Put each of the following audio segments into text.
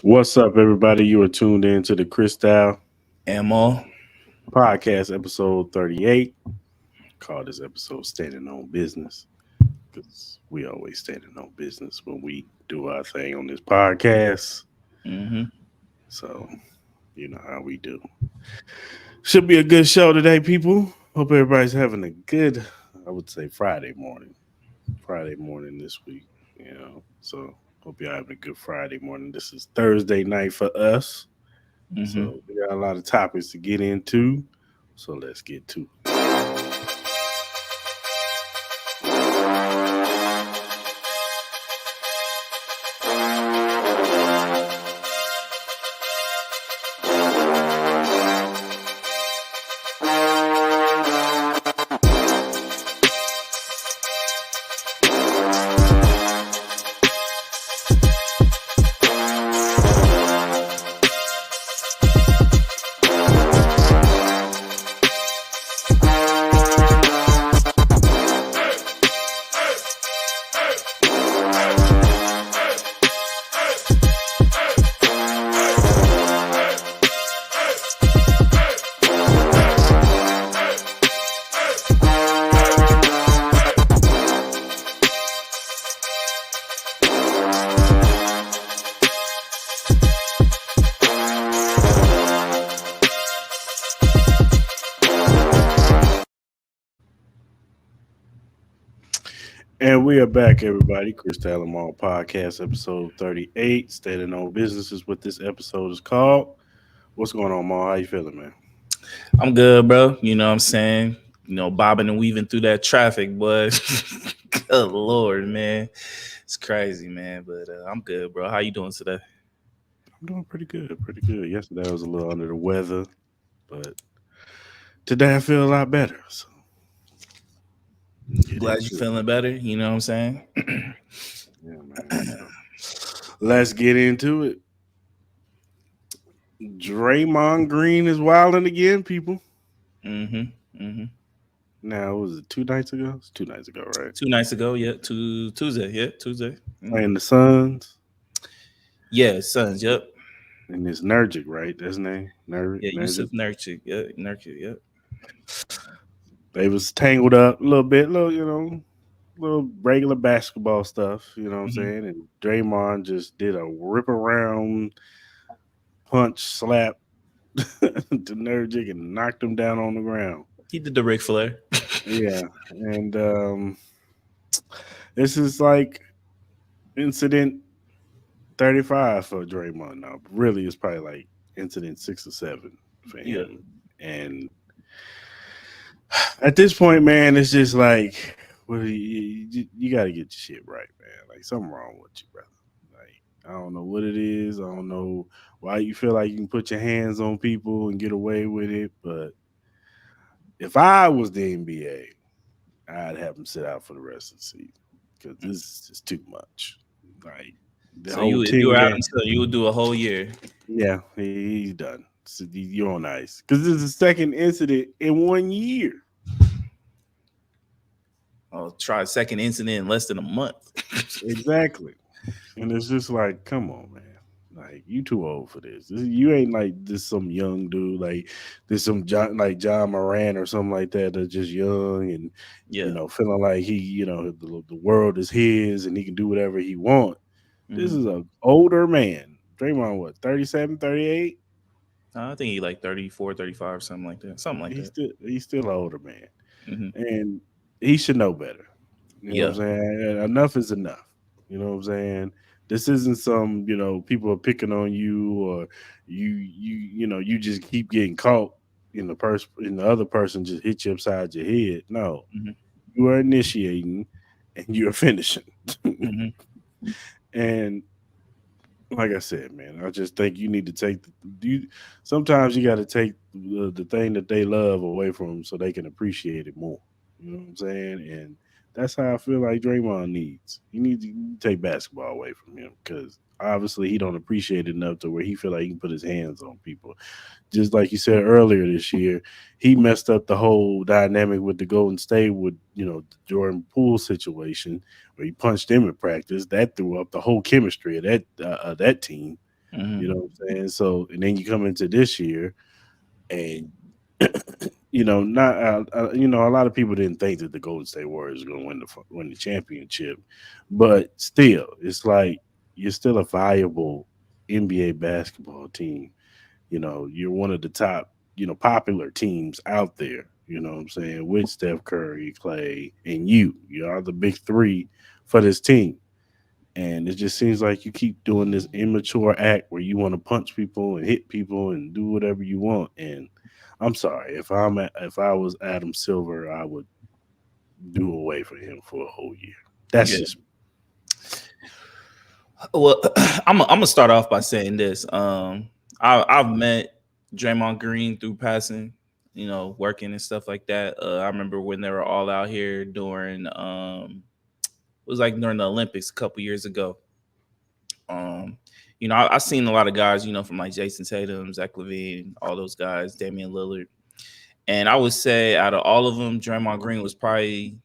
What's up, everybody? You are tuned in to the Cris Ammo. podcast, episode 38. Call this episode Standing on Business because we always standing on business when we do our thing on this podcast. Mm-hmm. So, you know how we do. Should be a good show today, people. Hope everybody's having a good, I would say, Friday morning. Friday morning this week, So, hope you're having a good Friday morning. This is Thursday night for us. Mm-hmm. So we got a lot of topics to get into. So let's get to it. And we are back, everybody. Chris Mall Podcast, episode 38. Standing on Business is what this episode is called. What's going on, Ma? How you feeling, man? I'm good, bro. You know what I'm saying? Bobbing and weaving through that traffic, but good Lord, man. It's crazy, man. But I'm good, bro. How you doing today? I'm doing pretty good, pretty good. Yesterday I was a little under the weather, but today I feel a lot better. So get Glad you're into it. feeling better. You know what I'm saying? Yeah, man. Let's get into it. Draymond Green is wilding again, people. Mm-hmm. Mm-hmm. Now, was it 2 nights ago? It's 2 nights ago, right? 2 nights ago, yeah. Tuesday, yeah, Tuesday. Playing the Suns Yeah, sons, yep. and it's Nurkic, right? That's his name. Yeah, Nurkic. Yusuf Nurkic, yeah, Nurkic, yep. They was tangled up a little bit, little regular basketball stuff. You know what I'm Mm-hmm. saying? And Draymond just did a rip around punch slap to Nurkic and knocked him down on the ground. He did the Ric Flair. Yeah, and this is like incident 35 for Draymond now. Really, it's probably like incident 6 or 7 for Yeah. him. And at this point, man, it's just like, well, you got to get your shit right, man. Like, something wrong with you, brother. Like, I don't know what it is. I don't know why you feel like you can put your hands on people and get away with it. But if I was the NBA, I'd have him sit out for the rest of the season because this is just too much. Like, the So whole if you 10 were out game. until you would do a whole year. Yeah, he's done. So you're on ice because this is the second incident in 1 year. I'll try a second incident in less than a month. Exactly, and it's just like, come on, man. Like, you too old for this. You ain't like this some young dude. Like, this some John Moran or something like that. That's just young and Yeah. feeling like the world is his and he can do whatever he want. This Mhm. is a older man. Draymond, what, 37, 38? I think he like 34, 35, something like that. Something like that. He's still an older man. Hmm. And he should know better. You know Yeah. what I'm saying? Enough is enough. You know what I'm saying? This isn't some, people are picking on you or you just keep getting caught in the other person just hit you upside your head. No. Hmm. You are initiating and you're finishing. Hmm. And like I said, man, I just think you need to sometimes you got to take the thing that they love away from them so they can appreciate it more. You know what I'm saying? And that's how I feel like Draymond needs. You need to take basketball away from him because obviously he don't appreciate it enough to where he feel like he can put his hands on people. Just like you said earlier this year, he messed up the whole dynamic with the Golden State with the Jordan Poole situation where he punched him in practice. That threw up the whole chemistry of that team. Mm-hmm. You know what I'm saying? So, and then you come into this year, and not a lot of people didn't think that the Golden State Warriors were going to win the championship, but still, it's like you're still a viable NBA basketball team. You're one of the top, popular teams out there. You know what I'm saying? With Steph Curry, Clay, and you are the big three for this team. And it just seems like you keep doing this immature act where you want to punch people and hit people and do whatever you want. And I'm sorry, if I was Adam Silver, I would do away for him for a whole year. That's Yeah. just Well, I'm gonna start off by saying this. I've met Draymond Green through passing, working and stuff like that. I remember when they were all out here during it was like during the Olympics a couple years ago. Um, I've seen a lot of guys, from like Jason Tatum, Zach Levine, all those guys, Damian Lillard, and I would say out of all of them, Draymond Green was probably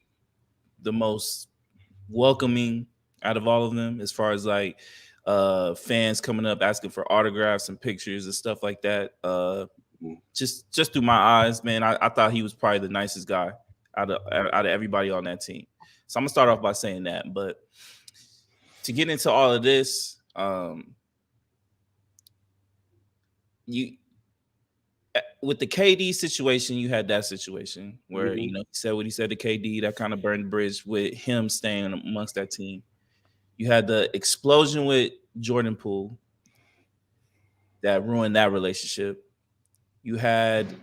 the most welcoming out of all of them, as far as like fans coming up asking for autographs and pictures and stuff like that. Just through my eyes, man, I thought he was probably the nicest guy out of everybody on that team. So I'm gonna start off by saying that. But to get into all of this, you with the KD situation, you had that situation where he said what he said to KD, that kind of burned the bridge with him staying amongst that team. You had the explosion with Jordan Poole that ruined that relationship. You had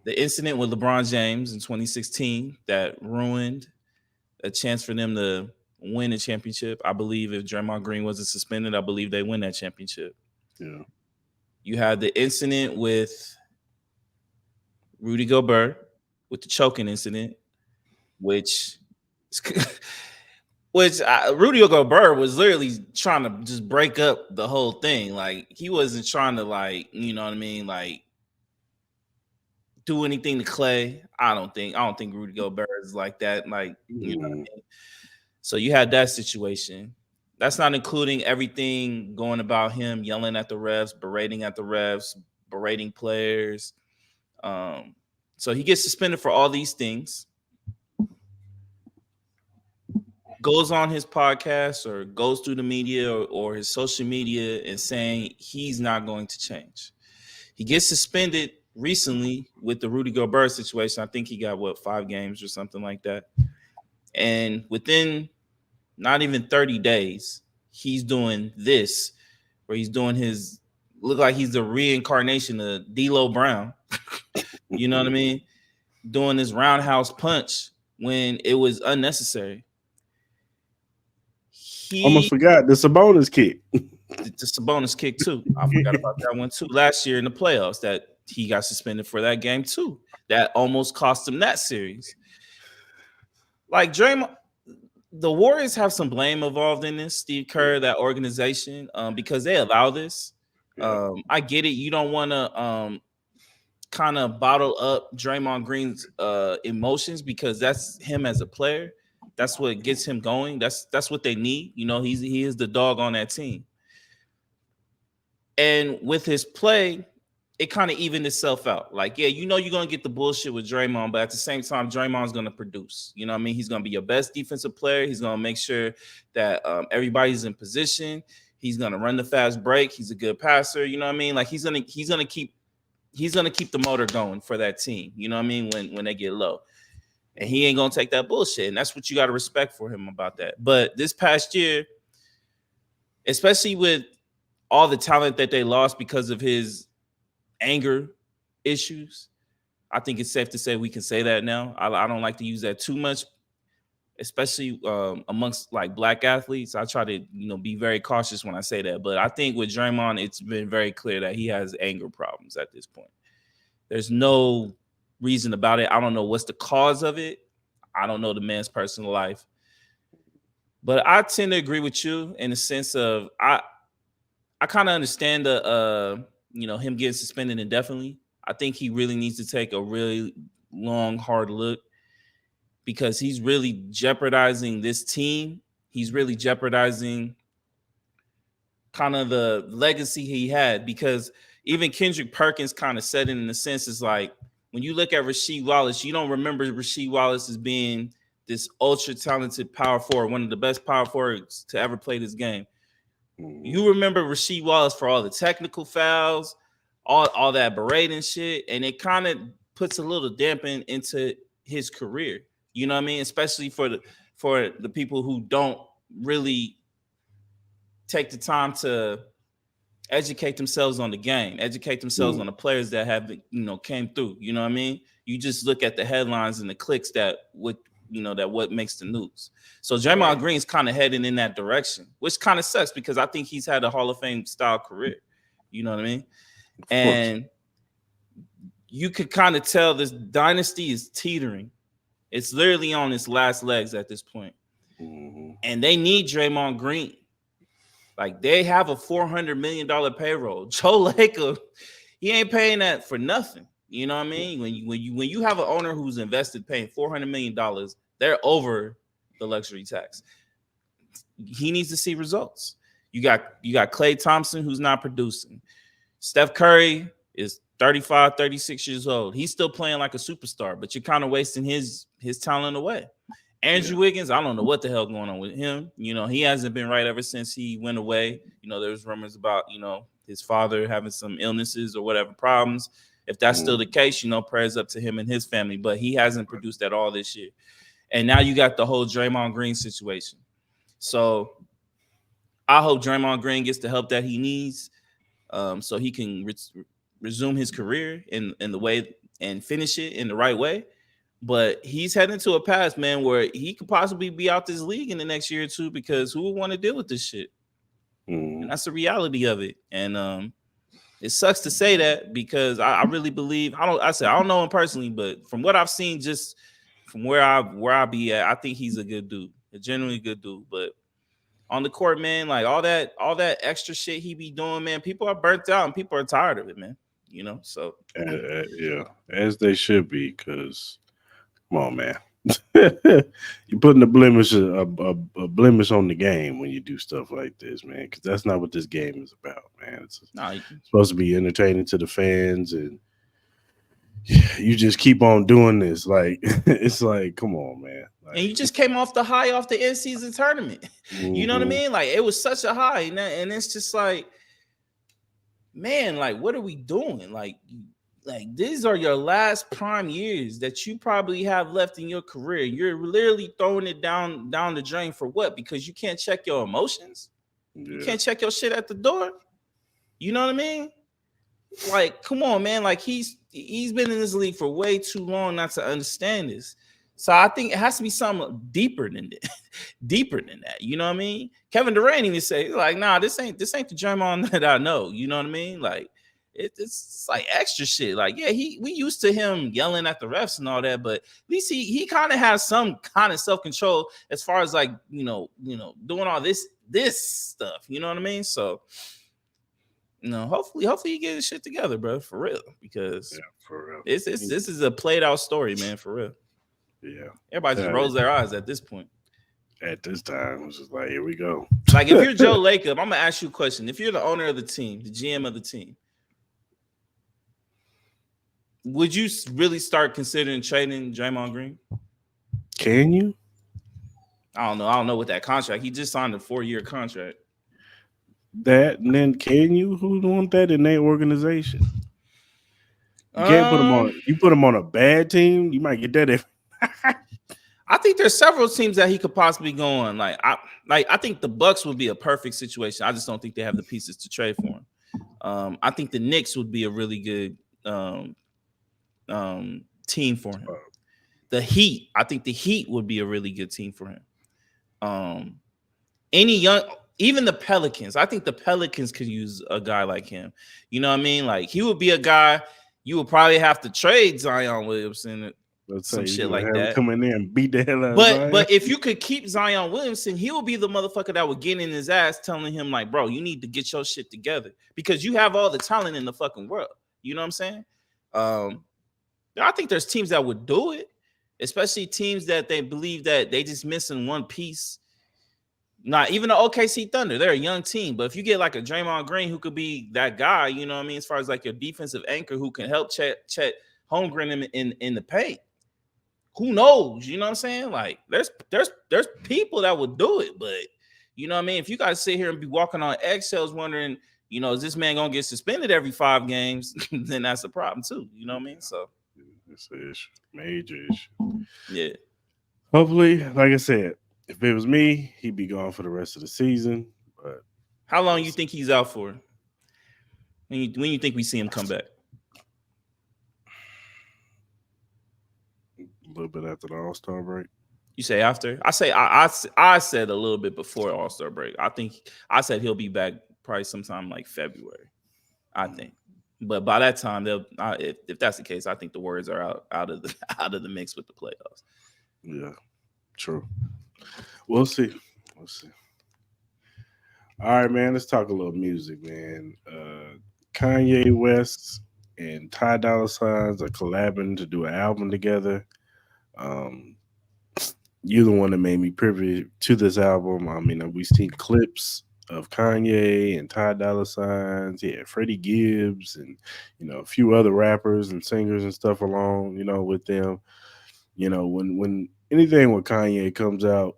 the incident with LeBron James in 2016 that ruined a chance for them to win a championship. I believe if Draymond Green wasn't suspended, I believe they win that championship. yeah. You had the incident with Rudy Gobert with the choking incident, which Rudy Gobert was literally trying to just break up the whole thing. Like he wasn't trying to like do anything to Clay. I don't think Rudy Gobert is like that. Like what I mean? So you had that situation. That's not including everything going about him yelling at the refs, berating players. So he gets suspended for all these things. Goes on his podcast or goes through the media or his social media and saying he's not going to change. He gets suspended recently with the Rudy Gobert situation. I think he got 5 games or something like that. And within not even 30 days, he's doing this, where he's doing look like he's the reincarnation of D'Lo Brown. You know what I mean? Doing this roundhouse punch when it was unnecessary. Almost forgot the Sabonis kick. The Sabonis kick too. I forgot about that one too. Last year in the playoffs, that he got suspended for that game too. That almost cost him that series. Like Draymond, the Warriors have some blame involved in this. Steve Kerr, that organization, because they allow this. I get it. You don't want to kind of bottle up Draymond Green's emotions, because that's him as a player. That's what gets him going. That's what they need. He is the dog on that team. And with his play, it kind of evened itself out. Like, yeah, you're going to get the bullshit with Draymond, but at the same time, Draymond's going to produce. You know what I mean? He's going to be your best defensive player. He's going to make sure that everybody's in position. He's going to run the fast break. He's a good passer. You know what I mean? Like he's going to keep the motor going for that team. You know what I mean? When they get low. And he ain't going to take that bullshit. And that's what you got to respect for him about that. But this past year, especially with all the talent that they lost because of his anger issues, I think it's safe to say we can say that now. I don't like to use that too much, especially amongst like black athletes. I try to be very cautious when I say that. But I think with Draymond, it's been very clear that he has anger problems at this point. There's no reason about it. I don't know what's the cause of it. I don't know the man's personal life. But I tend to agree with you in the sense of I kind of understand the him getting suspended indefinitely. I think he really needs to take a really long, hard look, because he's really jeopardizing this team. He's really jeopardizing kind of the legacy he had, because even Kendrick Perkins kind of said it in the sense is like, when you look at Rasheed Wallace, you don't remember Rasheed Wallace as being this ultra talented power forward, one of the best power forwards to ever play this game. You remember Rasheed Wallace for all the technical fouls, all that berating shit, and it kind of puts a little dampen into his career. You know what I mean? Especially for the people who don't really take the time to educate themselves on the game, educate themselves on the players that have, came through. You know what I mean? You just look at the headlines and the clicks that what makes the news. So Draymond Green's kind of heading in that direction, which kind of sucks because I think he's had a Hall of Fame style career. You know what I mean? And you could kind of tell this dynasty is teetering. It's literally on its last legs at this point. And they need Draymond Green. Like, they have a $400 million payroll. Joe Lacob, he ain't paying that for nothing. You know what I mean? When you have an owner who's invested paying $400 million, they're over the luxury tax. He needs to see results. You got Klay Thompson, who's not producing. Steph Curry is 35, 36 years old. He's still playing like a superstar, but you're kind of wasting his talent away. Andrew Wiggins, I don't know what the hell going on with him. He hasn't been right ever since he went away. There's rumors about, his father having some illnesses or whatever problems. If that's still the case, prayers up to him and his family, but he hasn't produced at all this year. And now you got the whole Draymond Green situation. So I hope Draymond Green gets the help that he needs, so he can resume his career in the way and finish it in the right way. But he's heading to a path, man, where he could possibly be out this league in the next year or two, because who would want to deal with this shit? And that's the reality of it. And it sucks to say that, because I really believe, I don't know him personally, but from what I've seen, just from where I be at, I think he's a good dude, a genuinely good dude. But on the court, man, like all that extra shit he be doing, man, people are burnt out and people are tired of it, man. So yeah, as they should be, because come on, man. You're putting a blemish on the game when you do stuff like this, man, because that's not what this game is about, man. It's supposed to be entertaining to the fans, and you just keep on doing this. Like, it's like, come on, man. Like, and you just came off the high off the in-season tournament. You know what I mean? Like, it was such a high, and it's just like, man, like, what are we doing? Like these are your last prime years that you probably have left in your career. You're literally throwing it down the drain for what? Because you can't check your emotions. You can't check your shit at the door. You know what I mean? Like, come on, man. Like, he's been in this league for way too long not to understand this. So I think it has to be something deeper than that. Deeper than that. You know what I mean? Kevin Durant even say, like, nah, this ain't the Draymond that I know. You know what I mean? Like, it's like extra shit. Like, yeah, we used to him yelling at the refs and all that, but at least he kind of has some kind of self-control as far as, like, doing all this stuff. You know what I mean? So, hopefully he get his shit together, bro, for real. Because for real. This is a played out story, man, for real. Yeah. Everybody just rolls their eyes at this point. At this time, it's just like, here we go. Like, if you're Joe Lacob, I'm gonna ask you a question. If you're the owner of the team, the GM of the team, would you really start considering trading Draymond Green? Can you? I don't know what that contract. He just signed a 4-year contract. That, and then can you? Who want that in their organization? You can't put them on. You put him on a bad team, you might get that. I think there's several teams that he could possibly go on. I think the Bucks would be a perfect situation. I just don't think they have the pieces to trade for him. I think the Knicks would be a really good team for him. The Heat, I think the Heat would be a really good team for him. Even the Pelicans, I think the Pelicans could use a guy like him. You know what I mean? Like, he would be a guy you would probably have to trade Zion Williamson. Some shit like that. Come in there and beat the hell out of Zion. But if you could keep Zion Williamson, he will be the motherfucker that would get in his ass telling him, like, bro, you need to get your shit together because you have all the talent in the fucking world. You know what I'm saying? I think there's teams that would do it, especially teams that they believe that they just missing one piece. Not even the OKC Thunder. They're a young team. But if you get like a Draymond Green who could be that guy, you know what I mean? As far as like your defensive anchor who can help Chet Holmgren in the paint. Who knows? You know what I'm saying? Like there's people that would do it, but you know what I mean? If you guys sit here and be walking on eggshells wondering, you know, is this man gonna get suspended every 5 games? Then that's a problem too. You know what I mean? So it's an issue, major issue. yeah. Hopefully, like I said, if it was me, he'd be gone for the rest of the season. But how long you think he's out for? When you think we see him come back? A little bit after the All-Star break. You say after? I say I said a little bit before All-Star break. I said he'll be back probably sometime like February. I think, but by that time, if that's the case, I think the Warriors are out of the mix with the playoffs. Yeah, true. We'll see. All right, man. Let's talk a little music, man. Kanye West and Dolla Signs are collabing to do an album together. You're the one that made me privy to this album. I mean, we've seen clips of Kanye and Dolla Signs, Freddie Gibbs, and a few other rappers and singers and stuff along, with them. When anything with Kanye comes out,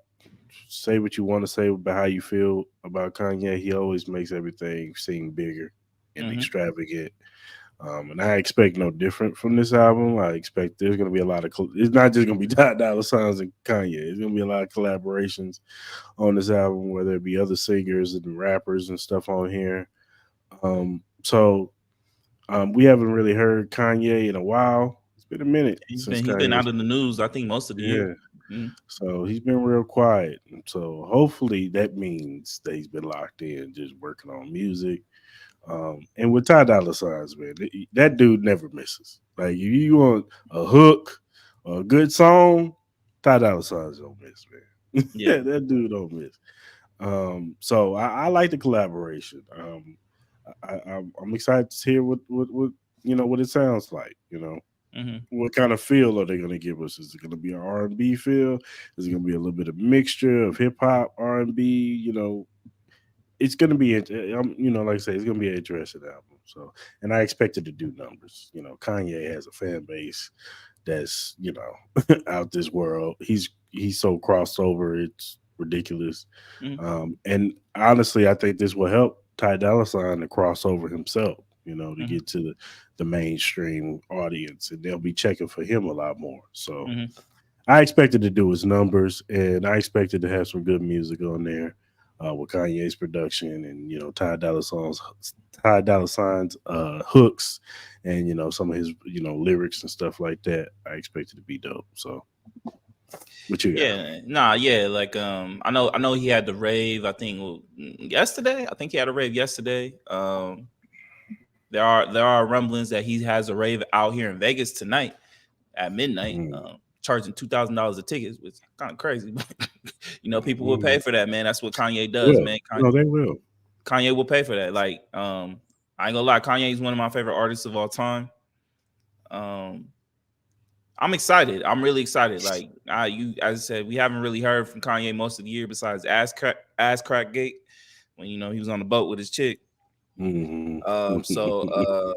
say what you want to say about how you feel about Kanye. He always makes everything seem bigger and extravagant. And I expect no different from this album. I expect there's going to be a lot of, it's not just going to be Dolla Signs and Kanye. It's going to be a lot of collaborations on this album, whether it be other singers and rappers and stuff on here. So we haven't really heard Kanye in a while. It's been a minute. He's been out of the news, I think, most of the year. So he's been real quiet. So hopefully that means that he's been locked in, just working on music. And with Dolla Signs, man, that dude never misses. Like, if you want a hook or a good song, Dolla Signs don't miss, man. Yeah, that dude don't miss. So I like the collaboration. I'm excited to hear what what it sounds like. What kind of feel are they going to give us? Is it going to be an R&B feel? Is it going to be a little bit of mixture of hip hop, R&B? It's going to be, like I say, it's going to be an interesting album. So, and I expect it to do numbers. Kanye has a fan base that's out this world. He's so crossover, it's ridiculous. And honestly, I think this will help Dolla Sign to cross over himself. To get to the mainstream audience, and they'll be checking for him a lot more. So I expected to do his numbers, and I expected to have some good music on there with Kanye's production and Dolla Sign's hooks and some of his lyrics and stuff like that. I expected to be dope. So what you got? Like I know he had the rave. I think yesterday. I think he had a rave yesterday. There are rumblings that he has a rave out here in Vegas tonight at midnight, charging $2,000 a ticket, which is kind of crazy. But people will pay for that, man. That's what Kanye does, man. No, they will. Kanye will pay for that. Like, I ain't gonna lie, Kanye is one of my favorite artists of all time. I'm excited. I'm really excited. Like, as I said, we haven't really heard from Kanye most of the year besides Ass Crack Gate when he was on the boat with his chick. So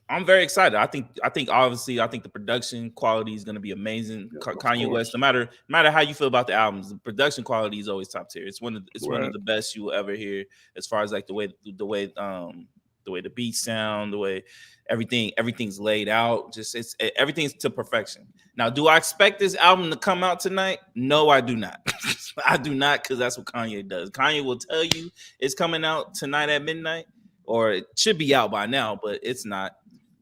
I'm very excited. I think obviously the production quality is going to be amazing. Kanye West, no matter how you feel about the albums, the production quality is always top tier. It's one of the best you will ever hear as far as like the way the beats sound, the way everything's laid out. Just everything's to perfection. Now, do I expect this album to come out tonight? No, I do not. I do not, because that's what Kanye does. Kanye will tell you it's coming out tonight at midnight, or it should be out by now, but it's not.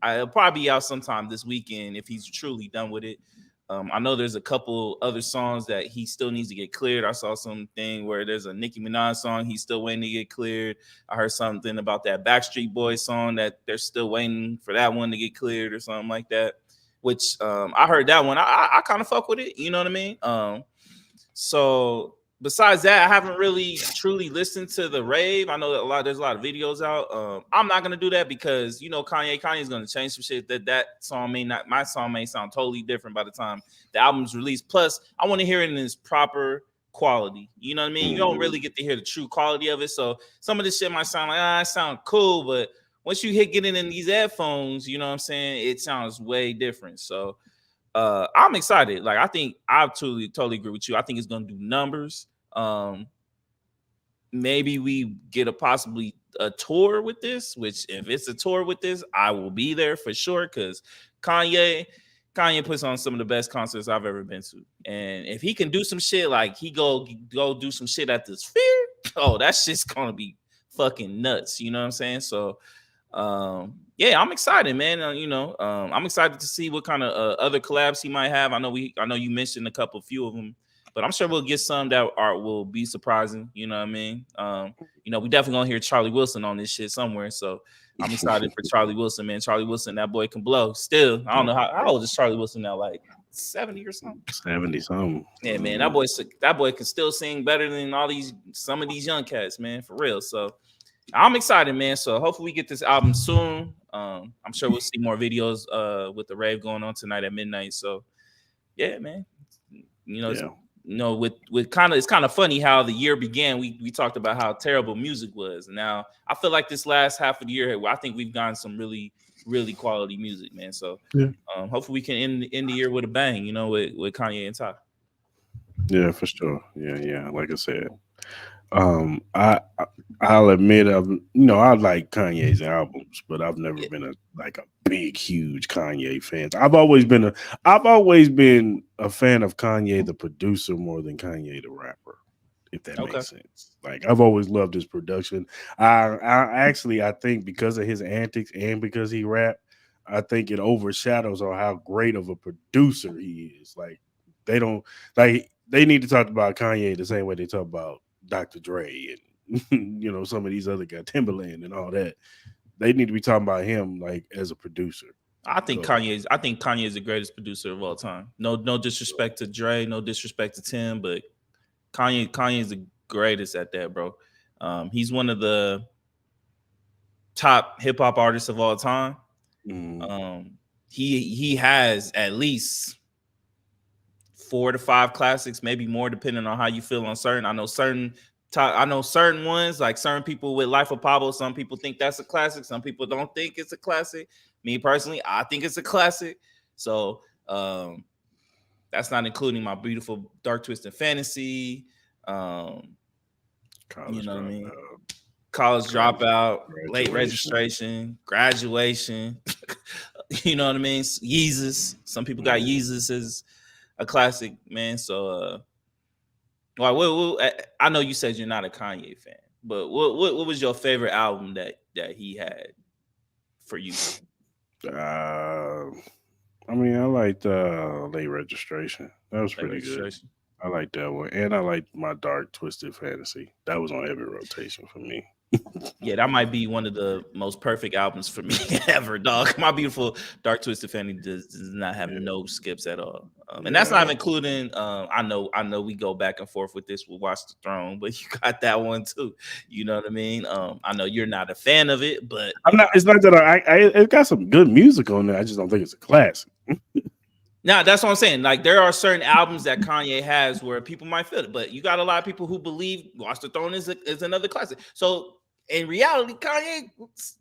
It'll probably be out sometime this weekend if he's truly done with it. I know there's a couple other songs that he still needs to get cleared. I saw something where there's a Nicki Minaj song he's still waiting to get cleared. I heard something about that Backstreet Boys song that they're still waiting for that one to get cleared or something like that, which I heard that one. I kind of fuck with it. You know what I mean? So besides that, I haven't really truly listened to the rave. I know that there's a lot of videos out. I'm not gonna do that because Kanye's gonna change some shit. That song my song may sound totally different by the time the album's released. Plus, I want to hear it in its proper quality. You know what I mean? You don't really get to hear the true quality of it. So some of this shit might sound like, it sound cool, but once you get it in these headphones, you know what I'm saying? It sounds way different. So I'm excited. Like, I think I totally agree with you. I think it's gonna do numbers. Maybe we get possibly a tour with this, which if it's a tour with this, I will be there for sure. Cause Kanye puts on some of the best concerts I've ever been to. And if he can do some shit, like he go do some shit at the Sphere, oh, that shit's gonna be fucking nuts. You know what I'm saying? So yeah, I'm excited, man. I'm excited to see what kind of other collabs he might have. I know you mentioned a few of them, but I'm sure we'll get some that will be surprising. You know what I mean? We definitely gonna hear Charlie Wilson on this shit somewhere. So I'm excited for Charlie Wilson, man. Charlie Wilson, that boy can blow. Still, I don't know how old is Charlie Wilson now, like 70 or something. 70 something. Yeah, man. That boy can still sing better than some of these young cats, man, for real. So I'm excited, man. So hopefully we get this album soon. I'm sure we'll see more videos with the rave going on tonight at midnight. So yeah, man. With it's kind of funny how the year began. We talked about how terrible music was. And now I feel like this last half of the year, I think we've gotten some really, really quality music, man. So hopefully we can end the year with a bang, with Kanye and Ty. Yeah, for sure. Yeah. Like I said, I'll admit I like Kanye's albums, but I've never been a big, huge Kanye fan. I've always been a fan of Kanye the producer more than Kanye the rapper, if that makes sense. Like, I've always loved his production. I think because of his antics and because he rap, I think it overshadows on how great of a producer he is. Like, they need to talk about Kanye the same way they talk about Dr. Dre and some of these other guys, Timberland and all that. They need to be talking about him like as a producer. I think Kanye is the greatest producer of all time. No disrespect to Dre, no disrespect to Tim, but Kanye is the greatest at that, bro. He's one of the top hip hop artists of all time. He has at least 4 to 5 classics, maybe more, depending on how you feel on certain. I know certain ones, like certain people with Life of Pablo. Some people think that's a classic. Some people don't think it's a classic. Me personally, I think it's a classic. So that's not including my beautiful Dark Twisted Fantasy. College Dropout, Late Registration, Graduation. You know what I mean? Yeezus. Some people got Yeezus as a classic, man. So I know you said you're not a Kanye fan, but what was your favorite album that he had for you? I liked Late Registration. That was pretty good. I like that one, and I like my Dark Twisted Fantasy. That was on every rotation for me. Yeah, that might be one of the most perfect albums for me ever, dog. My beautiful Dark Twisted Fantasy does not have no skips at all, and that's not including. I know we go back and forth with this with Watch the Throne, but you got that one too. You know what I mean? I know you're not a fan of it, but I'm not. It's not that it got some good music on there. I just don't think it's a classic. Now, that's what I'm saying. Like, there are certain albums that Kanye has where people might feel it, but you got a lot of people who believe Watch the Throne is another classic. So in reality,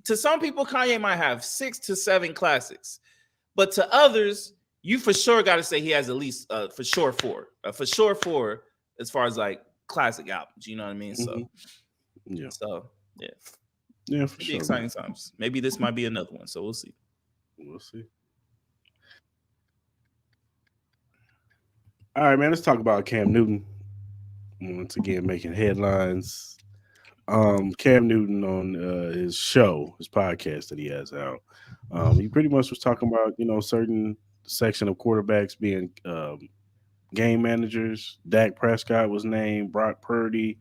to some people, Kanye might have 6 to 7 classics, but to others, you for sure got to say he has at least for sure 4 as far as like classic albums. You know what I mean? So yeah, for sure. Exciting times. Maybe this might be another one. So we'll see. All right, man. Let's talk about Cam Newton. Once again, making headlines. Cam Newton on his podcast that he has out. He pretty much was talking about certain section of quarterbacks being game managers. Dak Prescott was named. Brock Purdy.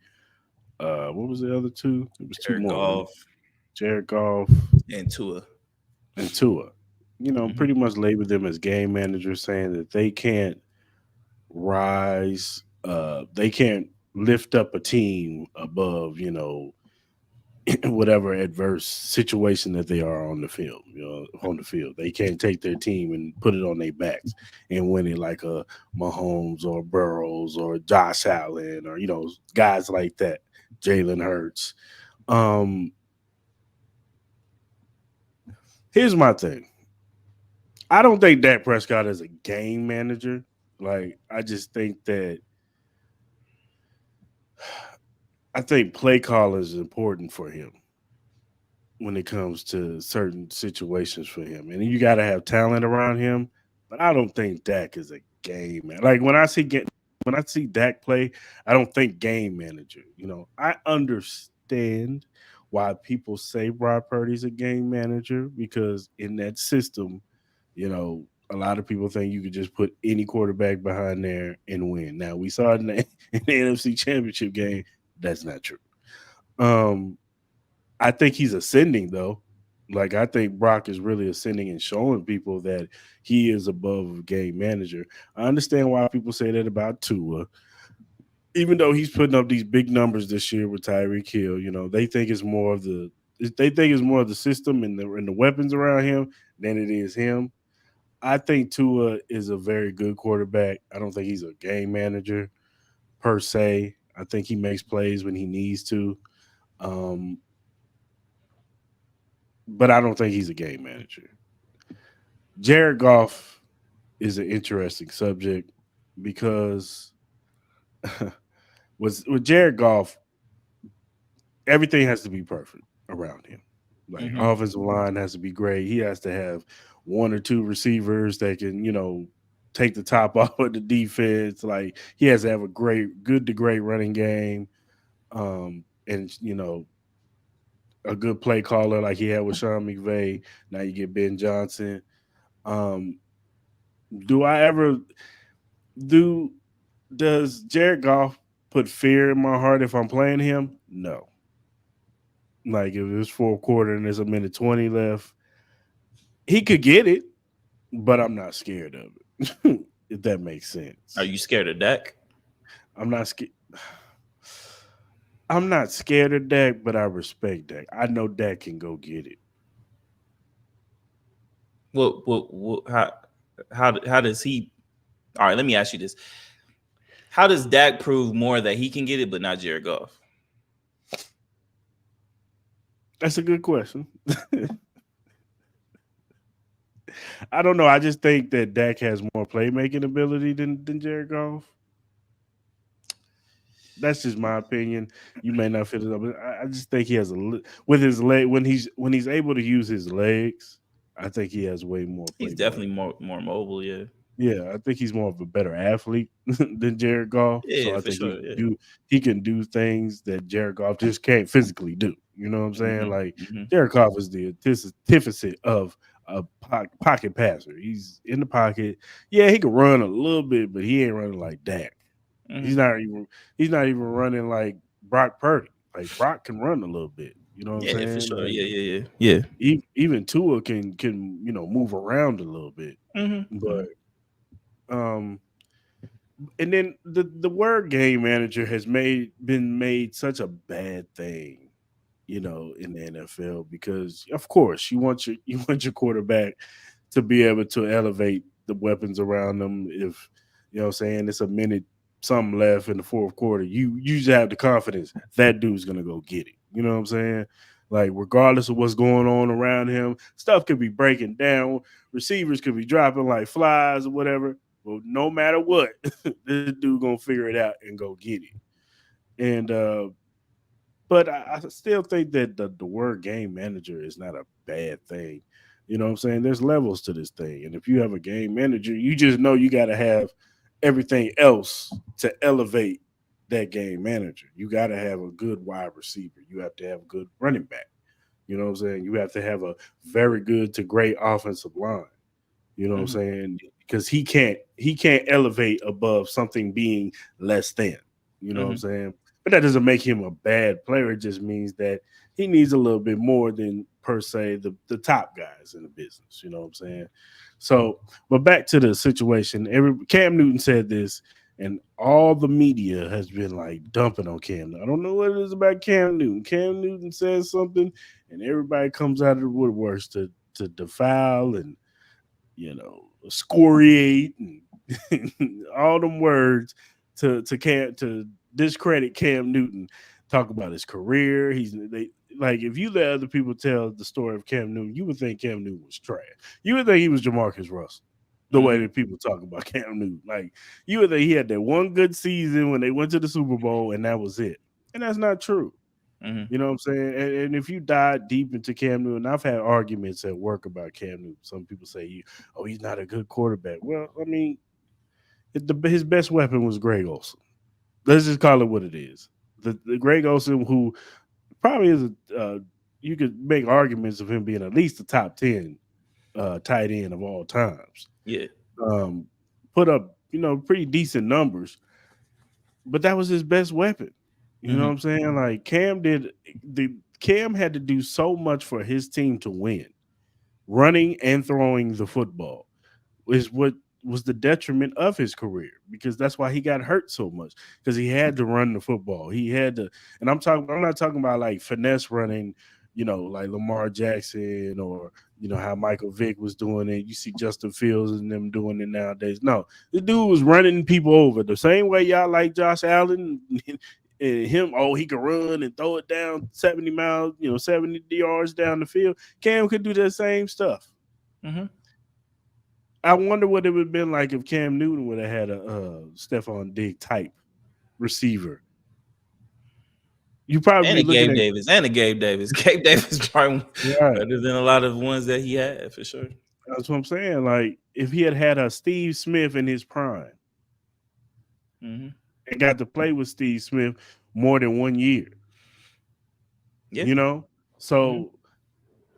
What was the other two? It was two more. Jared Goff and Tua. Pretty much labeled them as game managers, saying that they can't rise. They can't lift up a team above whatever adverse situation that they are on the field. On the field, they can't take their team and put it on their backs and win it like a Mahomes or Burrows or Josh Allen or guys like that, Jalen Hurts. Um, Here's my thing. I don't think Dak Prescott is a game manager. Like, I just think that I think play call is important for him when it comes to certain situations for him. And you got to have talent around him. But I don't think Dak is a game man. Like when I see Dak play, I don't think game manager. I understand why people say Brock Purdy's a game manager because in that system, a lot of people think you could just put any quarterback behind there and win. Now we saw it in the NFC Championship game. That's not true. Um, I think he's ascending though. Like I think Brock is really ascending and showing people that he is above a game manager. I understand why people say that about Tua, even though he's putting up these big numbers this year with Tyreek Hill. They think it's more of the system and the weapons around him than it is him. I think Tua is a very good quarterback. I don't think he's a game manager per se. I think he makes plays when he needs to. Um, but I don't think he's a game manager. Jared Goff is an interesting subject because with Jared Goff, everything has to be perfect around him. Like Mm-hmm. offensive line has to be great. He has to have one or two receivers that can, take the top off of the defense. Like he has to have a good to great running game. And a good play caller like he had with Sean McVay. Now you get Ben Johnson. Um, do I ever do? Does Jared Goff put fear in my heart if I'm playing him? No. Like if it's fourth quarter and there's a minute 20 left, he could get it, but I'm not scared of it. If that makes Are sense. you scared of Dak? I'm not scared. I'm not scared of Dak, but I respect Dak. I know Dak can go get it. What how does he? All right, let me ask you this: how does Dak prove more that he can get it, but not Jared Goff? That's a good question. I don't know. I just think that Dak has more playmaking ability than Jared Goff. That's just my opinion. You may not fit it up, but I just think he has with his leg when he's able to use his legs. I think he has way more He's playmaking. definitely more mobile. Yeah, Yeah, I think he's more of a better athlete than Jared Goff. So yeah, I for think sure. Yeah. he can do things that Jared Goff just can't physically do. You know what I'm saying? Mm-hmm. Like Mm-hmm. Jared Goff is the antithesis of a pocket passer. He's in the pocket. Yeah, he can run a little bit, but he ain't running like Dak. Mm-hmm. He's not even running like Brock Purdy. Like Brock can run a little bit. You know what I'm Yeah, for saying? sure. Like Yeah. even Tua can move around a little bit. Mm-hmm. But um and then the word game manager has been made such a bad thing, in the NFL because of course you want your quarterback to be able to elevate the weapons around them. If what I'm saying, it's a minute something left in the fourth quarter, you just have the confidence that dude's gonna go get it. You know what I'm saying? Like regardless of what's going on around him, stuff could be breaking down, receivers could be dropping like flies or whatever. Well, no matter what, this dude gonna figure it out and go get it. And but I still think that the word game manager is not a bad thing. You know what I'm saying? There's levels to this thing. And if you have a game manager, you just know you got to have everything else to elevate that game manager. You got to have a good wide receiver. You have to have a good running back. You know what I'm saying? You have to have a very good to great offensive line. You know what I'm Mm-hmm. saying? Because he can't elevate above something being less than. You know what I'm Mm-hmm. saying? But that doesn't make him a bad player. It just means that he needs a little bit more than per se the top guys in the business. You know what I'm saying? So, but back to the situation. Cam Newton said this. and all the media has been like dumping on Cam Newton. I don't know what it is about Cam Newton. Cam Newton says something, and everybody comes out of the woodworks to defile and scoriate and all them words to discredit Cam Newton. Talk about his career. Like if you let other people tell the story of Cam Newton, you would think Cam Newton was trash. You would think he was Jamarcus Russell. The way that people talk about Cam Newton, like you would think he had that one good season when they went to the Super Bowl and that was it, and that's not true. You know what I'm saying? And if you dive deep into Cam Newton, I've had arguments at work about Cam Newton. Some people say, "Oh, he's not a good quarterback." Well, I mean, his best weapon was Greg Olson. Let's just call it what it is. The Greg Olson, who probably is you could make arguments of him being at least the top 10 tight end of all times. Yeah. Put up pretty decent numbers, but that was his best weapon. You know what I'm saying? Like Cam had to do so much for his team to win. Running and throwing the football is what was the detriment of his career, because that's why he got hurt so much, because he had to run the football. He had to, and I'm not talking about like finesse running, like Lamar Jackson or how Michael Vick was doing it. You see Justin Fields and them doing it nowadays. No, the dude was running people over the same way y'all like Josh Allen and him. Oh, he could run and throw it down 70 miles, 70 yards down the field. Cam could do that same stuff. I wonder what it would have been like if Cam Newton would have had a Stephon Diggs type receiver. You probably and a Gabe Davis. Gabe Davis probably better than a lot of ones that he had for sure. That's what I'm saying. Like if he had a Steve Smith in his prime and got to play with Steve Smith more than 1 year, so.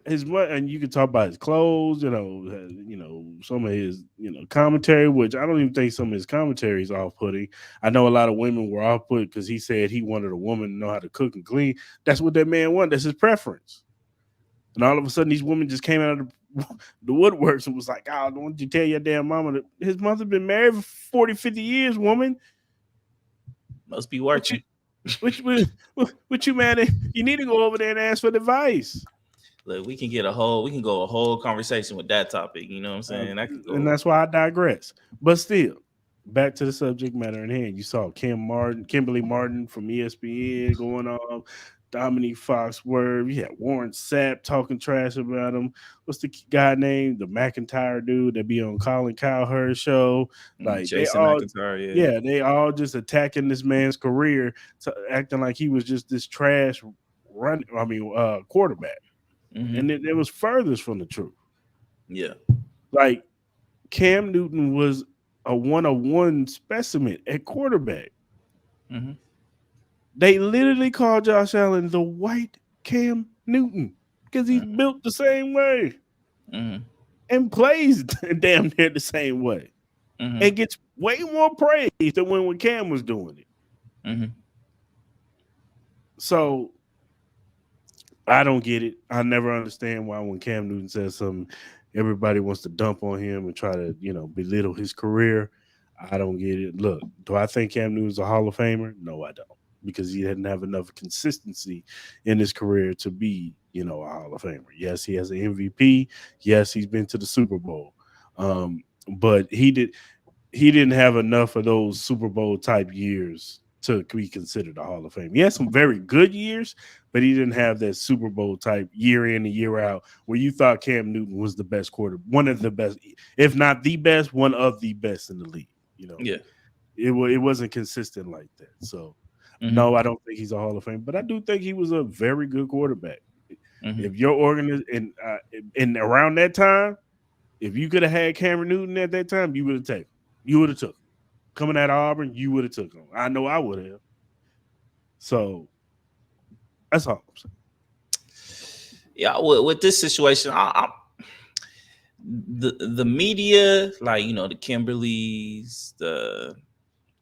And you can talk about his clothes, some of his, commentary, which I don't even think some of his commentary is off-putting. I know a lot of women were off-put because he said he wanted a woman to know how to cook and clean. That's what that man wanted. That's his preference. And all of a sudden, these women just came out of the woodworks and was like, "Oh, don't you tell your damn mama that his mother been married for 40, 50 years, woman? Must be working." What you man? You need to go over there and ask for advice. Look, we can go a whole conversation with that topic. You know what I'm saying? And that's why I digress. But still, back to the subject matter in hand. You saw Kimberly Martin from ESPN going on, Dominique Foxworth. You had Warren Sapp talking trash about him. What's the guy named? The McIntyre dude that be on Colin Cowherd's show. Like Jason McIntyre, they all just attacking this man's career, acting like he was just this trash quarterback. And it was furthest from the truth. Yeah. Like Cam Newton was a one-on-one specimen at quarterback. They literally called Josh Allen the white Cam Newton because he's built the same way and plays damn near the same way and gets way more praise than when Cam was doing it. So I don't get it. I never understand why when Cam Newton says something, everybody wants to dump on him and try to, belittle his career. I don't get it. Look, do I think Cam Newton's a Hall of Famer? No, I don't, because he didn't have enough consistency in his career to be, a Hall of Famer. Yes, he has an MVP. Yes, he's been to the Super Bowl. But he didn't have enough of those Super Bowl type years to be considered a Hall of Fame. He had some very good years, but he didn't have that Super Bowl type year in and year out where you thought Cam Newton was the best one of the best, if not the best, one of the best in the league. Yeah, it wasn't consistent like that. So no, I don't think he's a Hall of Fame, but I do think he was a very good quarterback. If your organization and around that time, if you could have had Cameron Newton at that time, you would have taken. You would have took him. Coming out of Auburn, you would have took him. I know I would have. So that's all I'm saying. Yeah, with this situation, the media, like the Kimberlys, the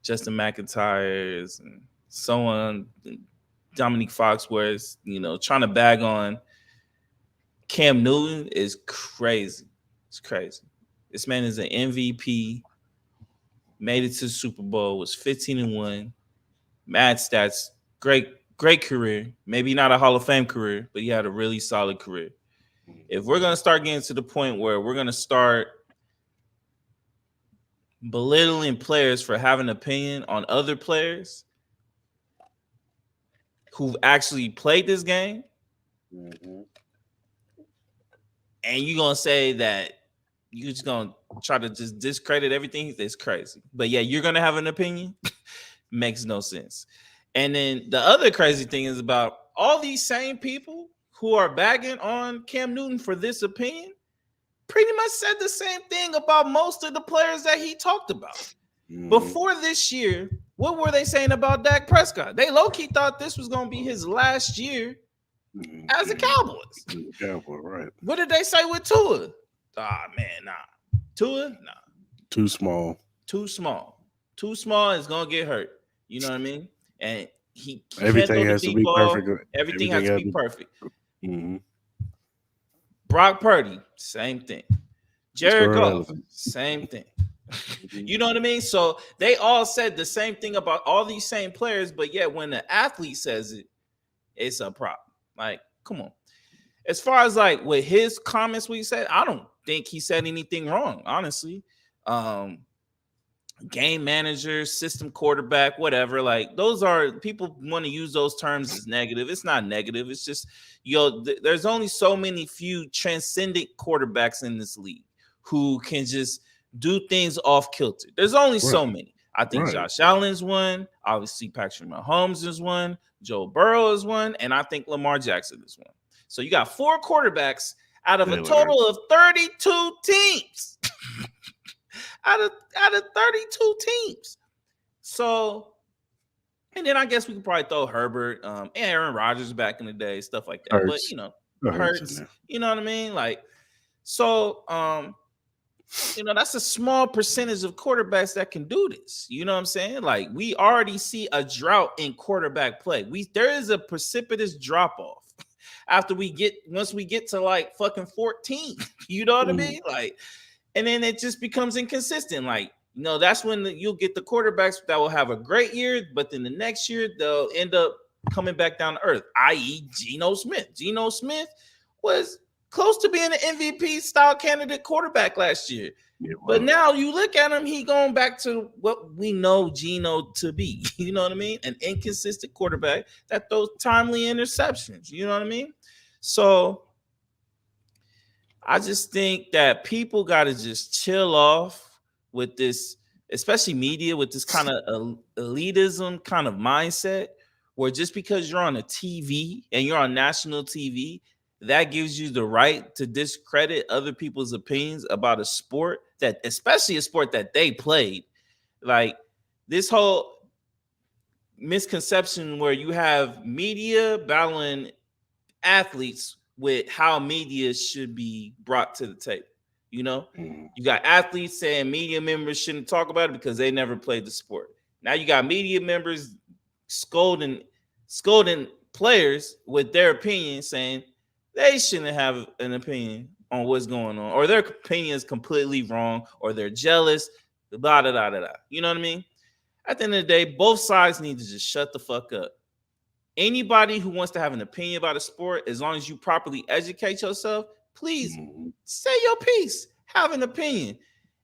Justin McIntyres, and so on, Dominique Foxworth, trying to bag on Cam Newton is crazy. It's crazy. This man is an MVP. made it to the Super Bowl, was 15-1, mad stats, great career. Maybe not a Hall of Fame career, but he had a really solid career. If we're gonna start getting to the point where we're gonna start belittling players for having an opinion on other players who've actually played this game, and you're gonna say that you're just gonna try to just discredit everything, it's crazy. But yeah, you're gonna have an opinion. Makes no sense. And then the other crazy thing is about all these same people who are bagging on Cam Newton for this opinion pretty much said the same thing about most of the players that he talked about. Before this year, what were they saying about Dak Prescott? They low-key thought this was going to be his last year as a Cowboys. Cowboy, right. What did they say with Tua? Ah, man, nah. Tua? Nah. Too small. Too small. Too small is going to get hurt. You know what I mean? And he everything has to be perfect. Everything has to be perfect. Mm-hmm. Brock Purdy, same thing. Jared Goff, same thing. You know what I mean? So they all said the same thing about all these same players, but yet when the athlete says it, it's a problem. Like, come on. As far as like with his comments, what he said, I don't think he said anything wrong, honestly. Game manager, system quarterback, whatever. Like those are people want to use those terms as negative. It's not negative. It's just, there's only so many few transcendent quarterbacks in this league who can just do things off kilter. There's only so many. I think Josh Allen's one. Obviously, Patrick Mahomes is one. Joe Burrow is one. And I think Lamar Jackson is one. So you got 4 quarterbacks out of a total of 32 teams. out of 32 teams. So, and then I guess we could probably throw Herbert, Aaron Rodgers back in the day, stuff like that. But you know, Hurts, you know what I mean? Like, so that's a small percentage of quarterbacks that can do this. You know what I'm saying? Like, we already see a drought in quarterback play. There is a precipitous drop off once we get to like fucking 14. You know what I mean? Like, and then it just becomes inconsistent. Like, that's when you'll get the quarterbacks that will have a great year, but then the next year they'll end up coming back down to earth, i.e. Geno Smith. Geno Smith was close to being an MVP style candidate quarterback last year. But now you look at him, he going back to what we know Geno to be. You know what I mean? An inconsistent quarterback that throws timely interceptions. You know what I mean? So I just think that people got to just chill off with this, especially media, with this kind of elitism kind of mindset where just because you're on a TV and you're on national TV, that gives you the right to discredit other people's opinions about a sport that, especially a sport that they played. Like this whole misconception where you have media battling athletes with how media should be brought to the table. You got athletes saying media members shouldn't talk about it because they never played the sport. Now you got media members scolding players with their opinion, saying they shouldn't have an opinion on what's going on, or their opinion is completely wrong, or they're jealous, blah, blah, blah, blah. You know what I mean? At the end of the day, both sides need to just shut the fuck up. Anybody who wants to have an opinion about a sport, as long as you properly educate yourself, please say your piece. Have an opinion.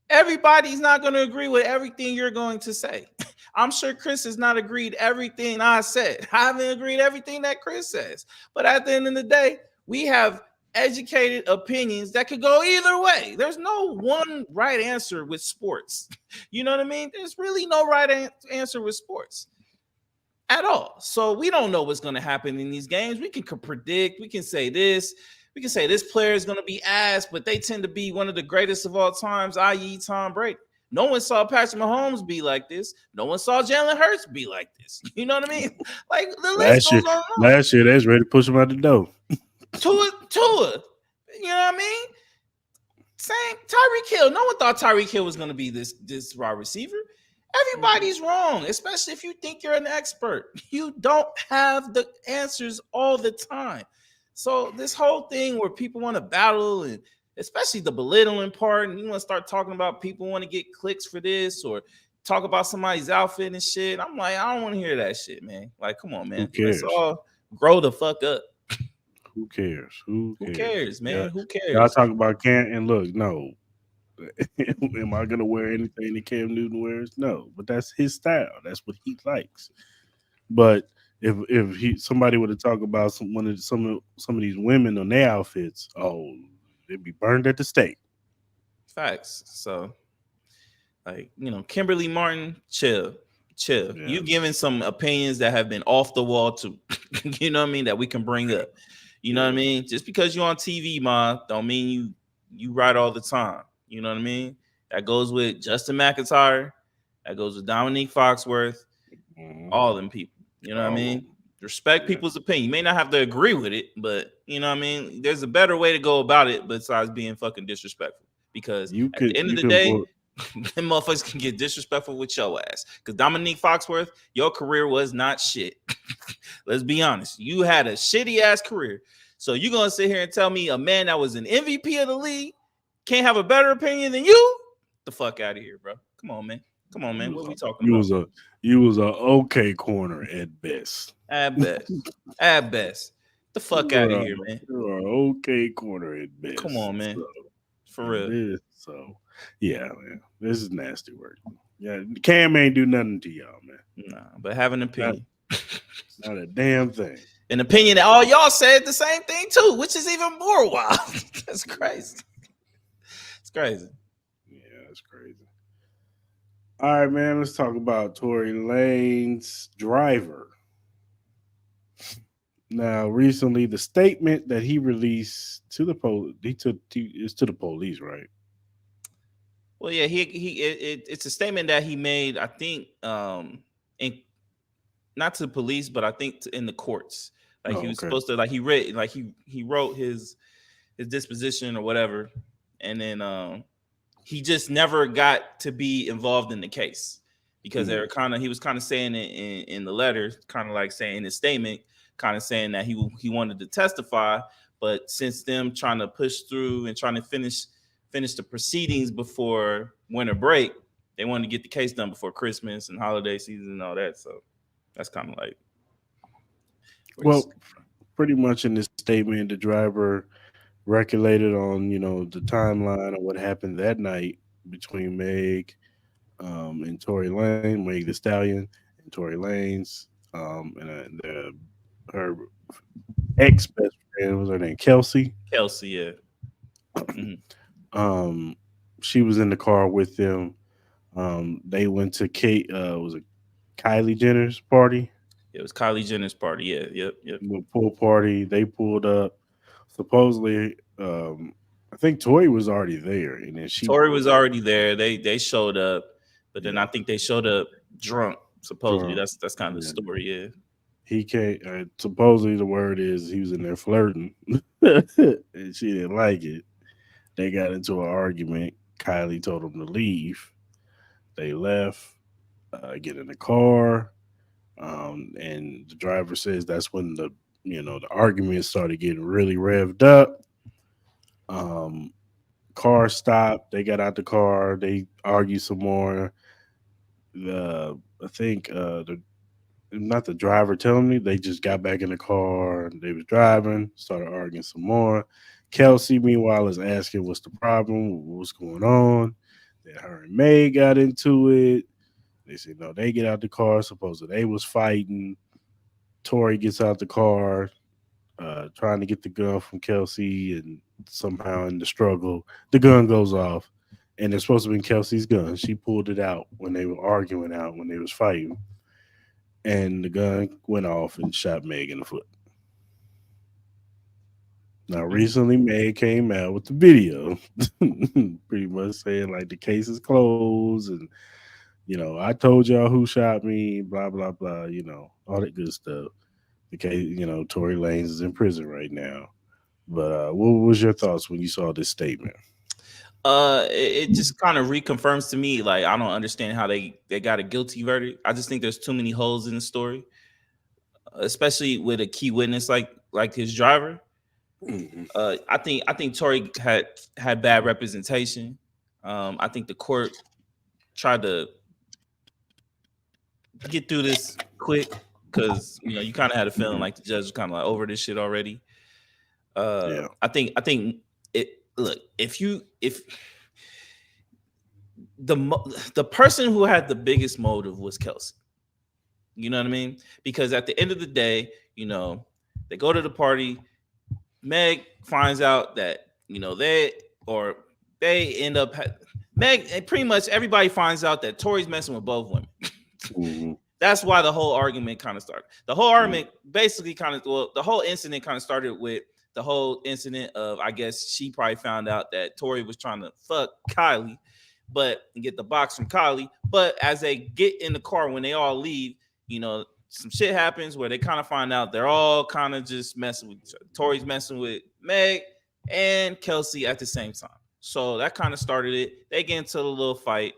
Everybody's not going to agree with everything you're going to say. I'm sure Cris has not agreed everything I said. I haven't agreed everything that Cris says. But at the end of the day, we have educated opinions that could go either way. There's no one right answer with sports. You know what I mean? There's really no right answer with sports at all. So we don't know what's going to happen in these games. We can predict. We can say this. We can say this player is going to be ass, but they tend to be one of the greatest of all times, i.e. Tom Brady. No one saw Patrick Mahomes be like this. No one saw Jalen Hurts be like this. You know what I mean? Like the list goes on. Last year, they was ready to push him out the door. Tua. You know what I mean? Same Tyreek Hill. No one thought Tyreek Hill was going to be this wide receiver. Everybody's wrong, especially if you think you're an expert. You don't have the answers all the time. So this whole thing where people want to battle, and especially the belittling part, and you want to start talking about people want to get clicks for this or talk about somebody's outfit and shit. I'm like, I don't want to hear that shit, man. Like, come on, man. Who cares? Let's all grow the fuck up. Who cares? Who cares, man? Yeah. Who cares? Y'all talk about Cam and look, no. Am I gonna wear anything that Cam Newton wears? No, but that's his style. That's what he likes. But if somebody were to talk about some of these women on their outfits, oh, they'd be burned at the stake. Facts. So, like, Kimberly Martin, chill. Yeah. You giving some opinions that have been off the wall too. You know what I mean? That we can bring up. You know what I mean? Just because you're on TV, ma, don't mean you right all the time. You know what I mean? That goes with Justin McIntyre. That goes with Dominique Foxworth. All them people. You know what I mean? Respect people's opinion. You may not have to agree with it, but you know what I mean? There's a better way to go about it besides being fucking disrespectful. Because at the end of the day, them motherfuckers can get disrespectful with your ass. Because Dominique Foxworth, your career was not shit. Let's be honest. You had a shitty ass career. So you're going to sit here and tell me a man that was an MVP of the league can't have a better opinion than you? The fuck out of here, bro. Come on, man. What are we talking about? You was a okay corner at best. At best. The fuck out of here, man. You are okay corner at best. Come on, man. For real. So, yeah, man. This is nasty work. Yeah, Cam ain't do nothing to y'all, man. Nah, but have an opinion. Not a damn thing. An opinion that all y'all said the same thing too, which is even more wild. That's crazy. It's crazy. Yeah, that's crazy. All right, man. Let's talk about Tory Lanez driver. Now, recently, the statement that he released to the police, it's to the police, right? Well, yeah, it's a statement that he made. I think, not to the police, but I think in the courts. Like he was supposed to, like he read, like he wrote his disposition or whatever, and then he just never got to be involved in the case because he was kind of saying it in the letter, kind of like saying his statement, kind of saying that he wanted to testify, but since them trying to push through and trying to finish the proceedings before winter break, they wanted to get the case done before Christmas and holiday season and all that. So that's kind of like, well, pretty much in this statement, the driver regulated on the timeline of what happened that night between Meg and Tory Lanez, Meg the Stallion and Tory Lanez, and her ex best friend was her name Kelsey. Kelsey, yeah. Mm-hmm. She was in the car with them. They went to was it Kylie Jenner's party? It was Kylie Jenner's party. Yeah, yep. The pool party. They pulled up. Supposedly, I think Tory was already there, and then Tory was already there. They showed up, but then I think they showed up drunk. Supposedly, that's kind of the story. Yeah, he came. Supposedly, the word is he was in there flirting, and she didn't like it. They got into an argument. Kylie told him to leave. They left. Get in the car. And the driver says that's when the argument started getting really revved up. Car stopped. They got out the car. They argued some more. I think not the driver telling me, they just got back in the car. They was driving, started arguing some more. Kelsey, meanwhile, is asking what's the problem, what's going on. Then her and May got into it. They said, no, they get out the car. Supposedly they was fighting. Tory gets out the car, trying to get the gun from Kelsey, and somehow in the struggle, the gun goes off. And it's supposed to be Kelsey's gun. She pulled it out when they were arguing when they was fighting. And the gun went off and shot Meg in the foot. Now, recently, Meg came out with the video, pretty much saying, like, the case is closed and, I told y'all who shot me, blah, blah, blah, all that good stuff. The case, Tory Lanez is in prison right now. But what was your thoughts when you saw this statement? It just kind of reconfirms to me, like, I don't understand how they got a guilty verdict. I just think there's too many holes in the story, especially with a key witness like his driver. Mm-hmm. I think Tory had bad representation. I think the court tried to get through this quick because you kind of had a feeling like the judge was kind of like over this shit already. I think it. Look, if the person who had the biggest motive was Kelsey. You know what I mean? Because at the end of the day, they go to the party. Meg finds out that they end up Meg, and pretty much everybody finds out that Tory's messing with both women. Mm-hmm. That's why the whole argument kind of started. The whole argument basically the whole incident kind of started with the whole incident of, I guess she probably found out that Tory was trying to fuck Kylie, but get the box from Kylie. But as they get in the car, when they all leave, some shit happens where they kind of find out they're all kind of just messing with each other. Tory's messing with Meg and Kelsey at the same time. So that kind of started it. They get into a little fight.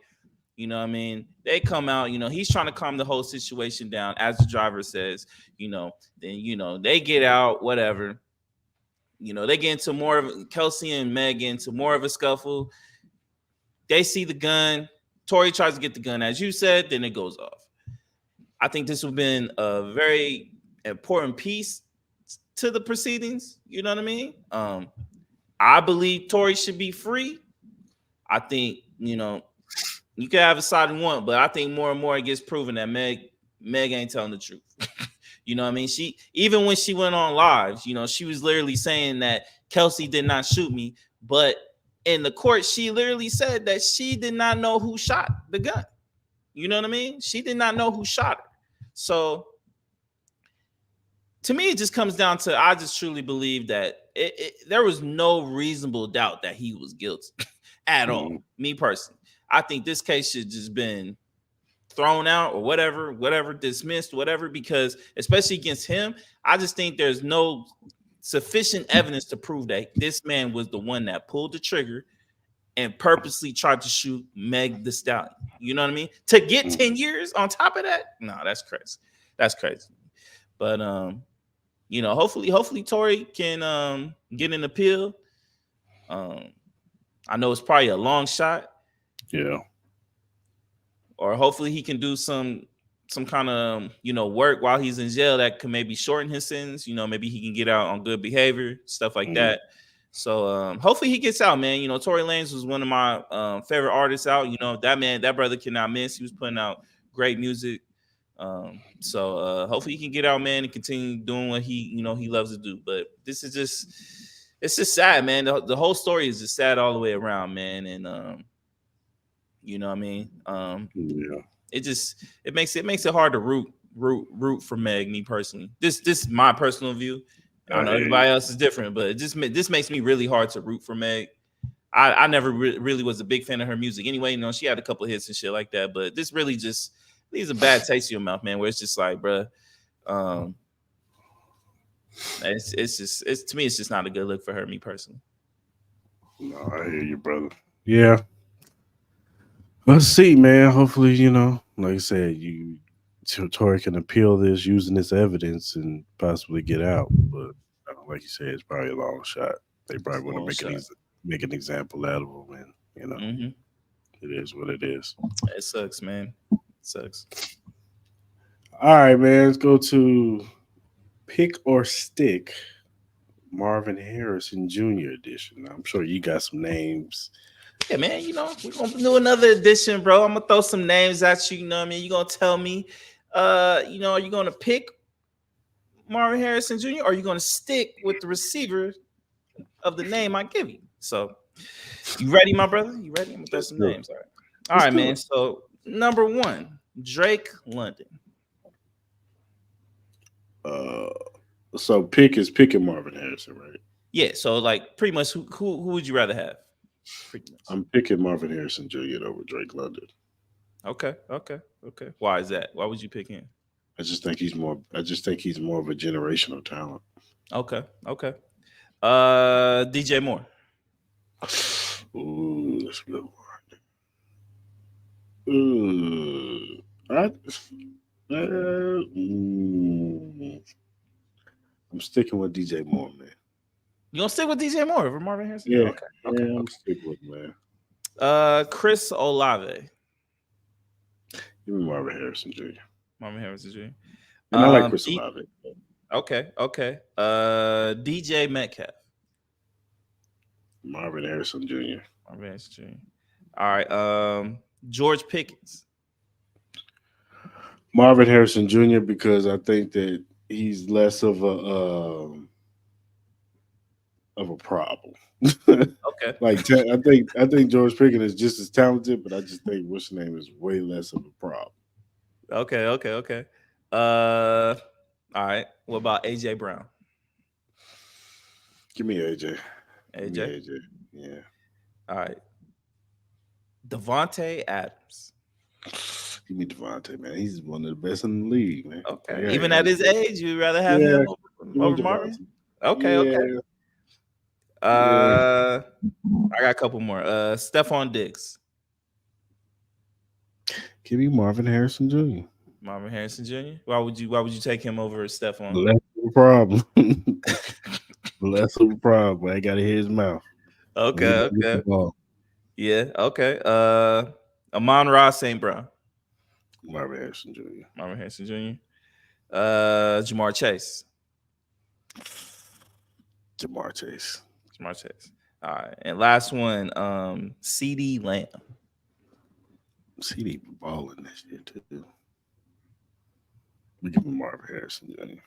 You know what I mean? They come out, he's trying to calm the whole situation down, as the driver says, then, they get out, whatever. They get into more of Kelsey and Meg get into more of a scuffle. They see the gun. Tory tries to get the gun, as you said, then it goes off. I think this would have been a very important piece to the proceedings. You know what I mean? I believe Tory should be free. I think, you can have a side you want, but I think more and more it gets proven that Meg ain't telling the truth. You know what I mean? She, even when she went on live, she was literally saying that Kelsey did not shoot me, but in the court, she literally said that she did not know who shot the gun. You know what I mean? She did not know who shot her. So to me, it just comes down to, I just truly believe that there was no reasonable doubt that he was guilty at all. Me personally, I think this case should just been thrown out or whatever, dismissed, whatever, because especially against him, I just think there's no sufficient evidence to prove that this man was the one that pulled the trigger and purposely tried to shoot Meg the Stallion. You know what I mean? To get 10 years on top of that? No, that's crazy. That's crazy. But hopefully Tory can get an appeal. I know it's probably a long shot. Yeah. Or hopefully he can do some kind of work while he's in jail that can maybe shorten his sentence. Maybe he can get out on good behavior, stuff like that. So hopefully he gets out, man. Tory Lanez was one of my favorite artists out. That brother cannot miss. He was putting out great music. So hopefully he can get out, man, and continue doing what he loves to do. But this is it's just sad, man. The whole story is just sad all the way around, man. And you know what I mean? It makes it hard to root for Meg, me personally. This is my personal view. I know everybody else is different, but this makes me really hard to root for Meg. I never really was a big fan of her music anyway. She had a couple of hits and shit like that, but this really just leaves a bad taste in your mouth, man, where it's just like, bruh, it's to me, it's just not a good look for her, me personally. No, I hear you, brother. Yeah. Let's see, man. Hopefully, like I said, Tory can appeal this using this evidence and possibly get out. But like you said, it's probably a long shot. They probably want to make an example out of him, and it is what it is. It sucks, man. It sucks. All right, man. Let's go to Pick or Stick, Marvin Harrison Jr. edition. I'm sure you got some names. Yeah, man, we're gonna do another edition, bro. I'm gonna throw some names at you, you know what I mean? You're gonna tell me, are you gonna pick Marvin Harrison Jr. or are you gonna stick with the receiver of the name I give you? So you ready, my brother? You ready? I'm gonna throw some names. All right, man. So number 1, Drake London. So picking Marvin Harrison, right? Yeah, so like pretty much who would you rather have? I'm picking Marvin Harrison Jr. over Drake London. Okay. Why is that? Why would you pick him? I just think he's more of a generational talent. Okay. DJ Moore. Ooh, that's a good one. Ooh. I'm sticking with DJ Moore, man. You gonna stick with DJ Moore over Marvin Harrison? Yeah. Okay. I'm sticking with man. Chris Olave. Give me Marvin Harrison Jr. Marvin Harrison Jr. And I like Chris Olave. Okay. DJ Metcalf. Marvin Harrison Jr. Marvin Harrison Jr. All right. George Pickens. Marvin Harrison Jr. because I think that he's less of a problem. Okay. Like I think George Pickens is just as talented, but I just think what's the name is way less of a problem. Okay. All right. What about AJ Brown? Give me AJ. AJ. Give me AJ. Yeah. All right. Devontae Adams. Give me Devontae, man. He's one of the best in the league, man. Okay. Yeah, even at his age, you'd rather have him over Marvin? Okay. I got a couple more. Stephon Diggs. Give me Marvin Harrison Jr. Marvin Harrison Jr. Why would you take him over Stephon? Less of a problem. Less of a problem. I gotta hit his mouth. Okay. Yeah. Okay. Amon-Ra St. Brown. Marvin Harrison Jr. Marvin Harrison Jr. Jamar Chase. Jamar Chase. All right. And last one, CeeDee Lamb. CeeDee balling this year too. We give him Marvin Harrison Jr.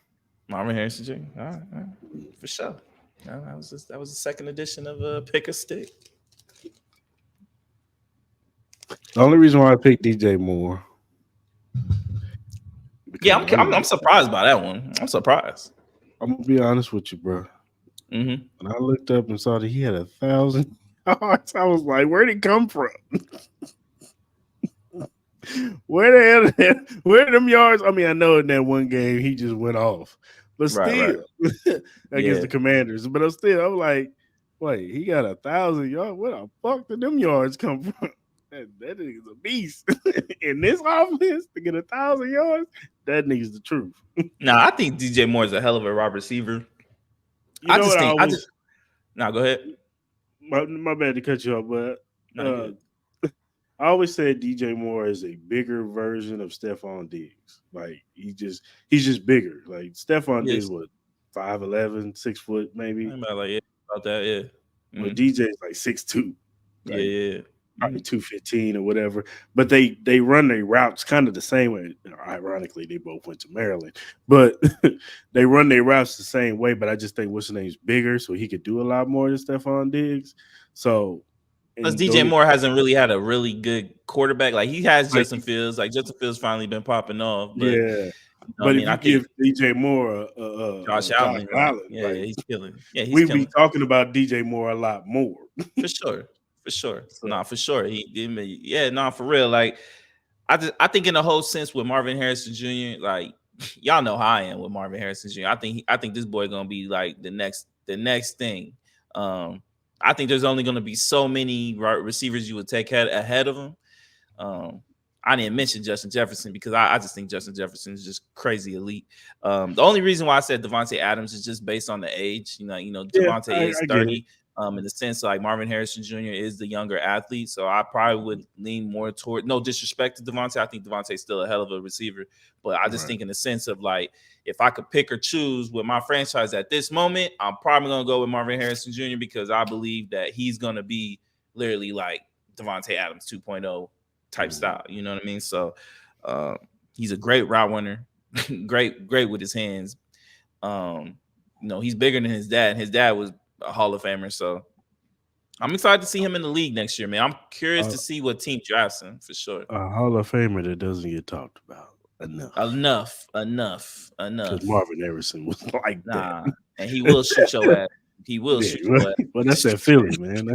Marvin Harrison Jr. All right. For sure. That was the second edition of Pick a Stick. The only reason why I picked DJ Moore. Yeah, I'm surprised by that one. I'm surprised. I'm gonna be honest with you, bro. Mm-hmm. When I looked up and saw that he had 1,000 yards, I was like, "Where'd it come from? Where did them yards? I mean, I know in that one game he just went off, but still against the Commanders. But I'm like, wait, he got 1,000 yards. Where the fuck did them yards come from? That nigga's a beast in this offense to get 1,000 yards. That nigga's the truth. I think DJ Moore is a hell of a wide receiver. Go ahead. My bad to cut you off, but I always said DJ Moore is a bigger version of Stephon Diggs. Like he's just bigger. Like Stephon Diggs was 5'11", 6 foot maybe. About that, yeah. But DJ's like 6'2". Like, probably 215 or whatever. But they run their routes kind of the same way. Ironically, they both went to Maryland, but they run their routes the same way. But I just think what's his name's bigger, so he could do a lot more than Stephon Diggs. So plus DJ Moore hasn't really had a really good quarterback. Like he has Justin Fields. Like Justin Fields finally been popping off. But, but if you give DJ Moore Josh Allen, he's killing. Yeah, we'd be talking about DJ Moore a lot more. For sure. For sure. For real. Like I think in the whole sense with Marvin Harrison Jr., like y'all know how I am with Marvin Harrison Jr. I think this boy gonna be like the next thing. I think there's only gonna be so many receivers you would take ahead of him. I didn't mention Justin Jefferson because I just think Justin Jefferson is just crazy elite. The only reason why I said Devontae Adams is just based on the age. Devontae is 30. In the sense like Marvin Harrison Jr. is the younger athlete, so I probably would lean more toward. No disrespect to Devontae, I think Devontae's still a hell of a receiver, but I just think in the sense of like if I could pick or choose with my franchise at this moment, I'm probably gonna go with Marvin Harrison Jr. because I believe that he's gonna be literally like Devontae Adams 2.0 type style. You know what I mean? So he's a great route runner, great with his hands. He's bigger than his dad. His dad was a Hall of Famer, so I'm excited to see him in the league next year, man. I'm curious to see what team drafts him for sure. A Hall of Famer that doesn't get talked about enough. Because Marvin Harrison was like that, and he will shoot your ass. He will shoot your ass. Well, that's that Philly, man.